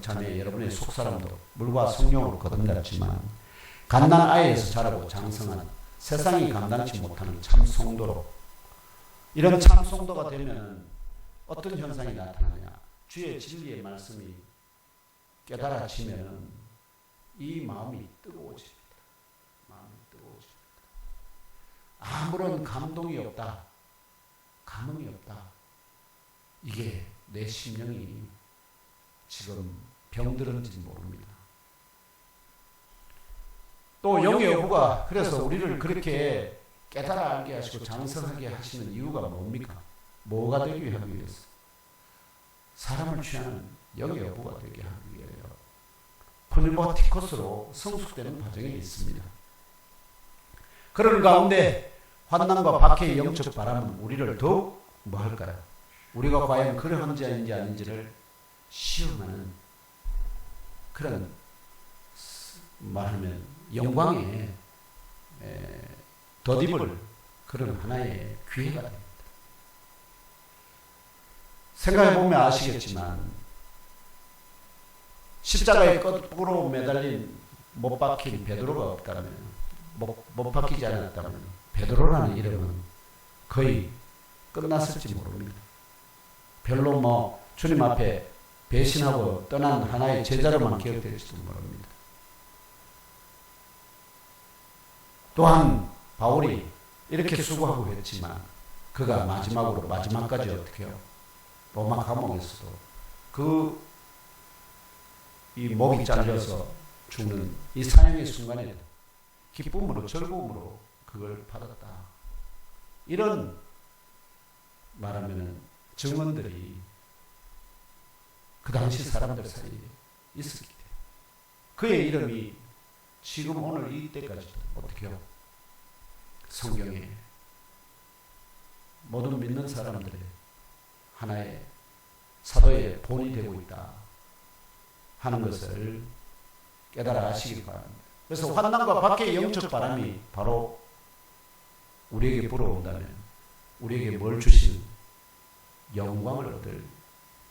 [SPEAKER 1] 자매 여러분의 속사람도 물과 성령으로 거듭났지만 갓난 아이에서 자라고 장성한 세상이 감당치 못하는 참 성도로, 이런 참 성도가 되면 어떤 현상이 나타나냐, 주의 진리의 말씀이 깨달아지면 이 마음이 뜨거워집니다. 마음이 뜨거워집니다. 아무런 감동이 없다, 감흥이 없다, 이게 내 심령이 지금 병들었는지 모릅니다. 또 영의 여부가 그래서 우리를 그렇게 깨달아 알게 하시고 장성하게 하시는 이유가 뭡니까? 뭐가 되기 하기 위해서? 사람을 취하는 영의 여부가 되게 하기 위해서 푸니버티코스로 성숙되는 과정이 있습니다. 그런 가운데 환난과 박해의 영적 바람은 우리를 더욱 뭐 할까요? 우리가 과연 그러한지 아닌지를 시험하는 그런, 말하면 영광에 덧입을 그런 하나의 기회가 됩니다. 생각해보면 아시겠지만 십자가에 거꾸로 매달린 못 박힌 베드로가 없다면, 못 박히지 않았다면 베드로라는 이름은 거의 끝났을지 모릅니다. 별로 뭐 주님 앞에 배신하고 떠난 하나의 제자로만 기억될지도 모릅니다. 또한 바울이 이렇게 수고하고 했지만 그가 마지막까지 어떻게 해요? 로마 감옥에서도 이 목이 잘려서 죽는 이 사형의 순간에 기쁨으로 즐거움으로 그걸 받았다. 이런 말하면 증언들이 그 당시 사람들 사이에 있었기 때문에 그의 이름이 지금 오늘 이때까지도 어떻게 해요? 성경에 모든 믿는 사람들의 하나의 사도의 본이 되고 있다 하는 것을 깨달아 아시기 바랍니다. 그래서 환난과 박해의 영적 바람이 바로 우리에게 불어온다면 우리에게 뭘 주시는? 영광을 얻을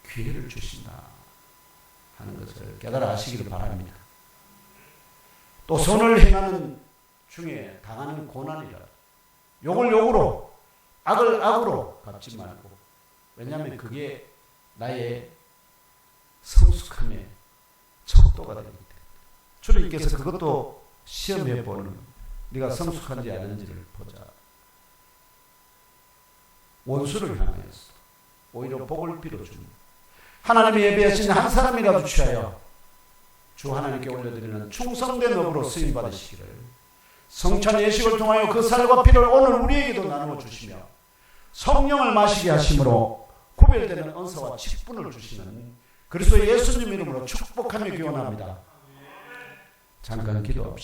[SPEAKER 1] 기회를 주신다 하는 것을 깨달아 아시기를 바랍니다. 또 선을 행하는 중에 당하는 고난이라 욕을 욕으로 악을 악으로 갚지 말고, 왜냐하면 그게 나의 성숙함의 척도가 되기 때문에 주님께서 그것도 시험해보는, 네가 성숙한지 아닌지를 보자. 원수를 향하여서 오히려 복을 빌어줍니다. 하나님이 예비하신 한 사람이라도 취하여 주 하나님께 올려드리는 충성된 업으로 쓰임받으시기를 성찬 예식을 통하여 그 살과 피를 오늘 우리에게도 나누어 주시며 성령을 마시게 하심으로 구별되는 은사와 직분을 주시는 그리스도 예수님 이름으로 축복하며 기원합니다. 잠깐 기도합시다.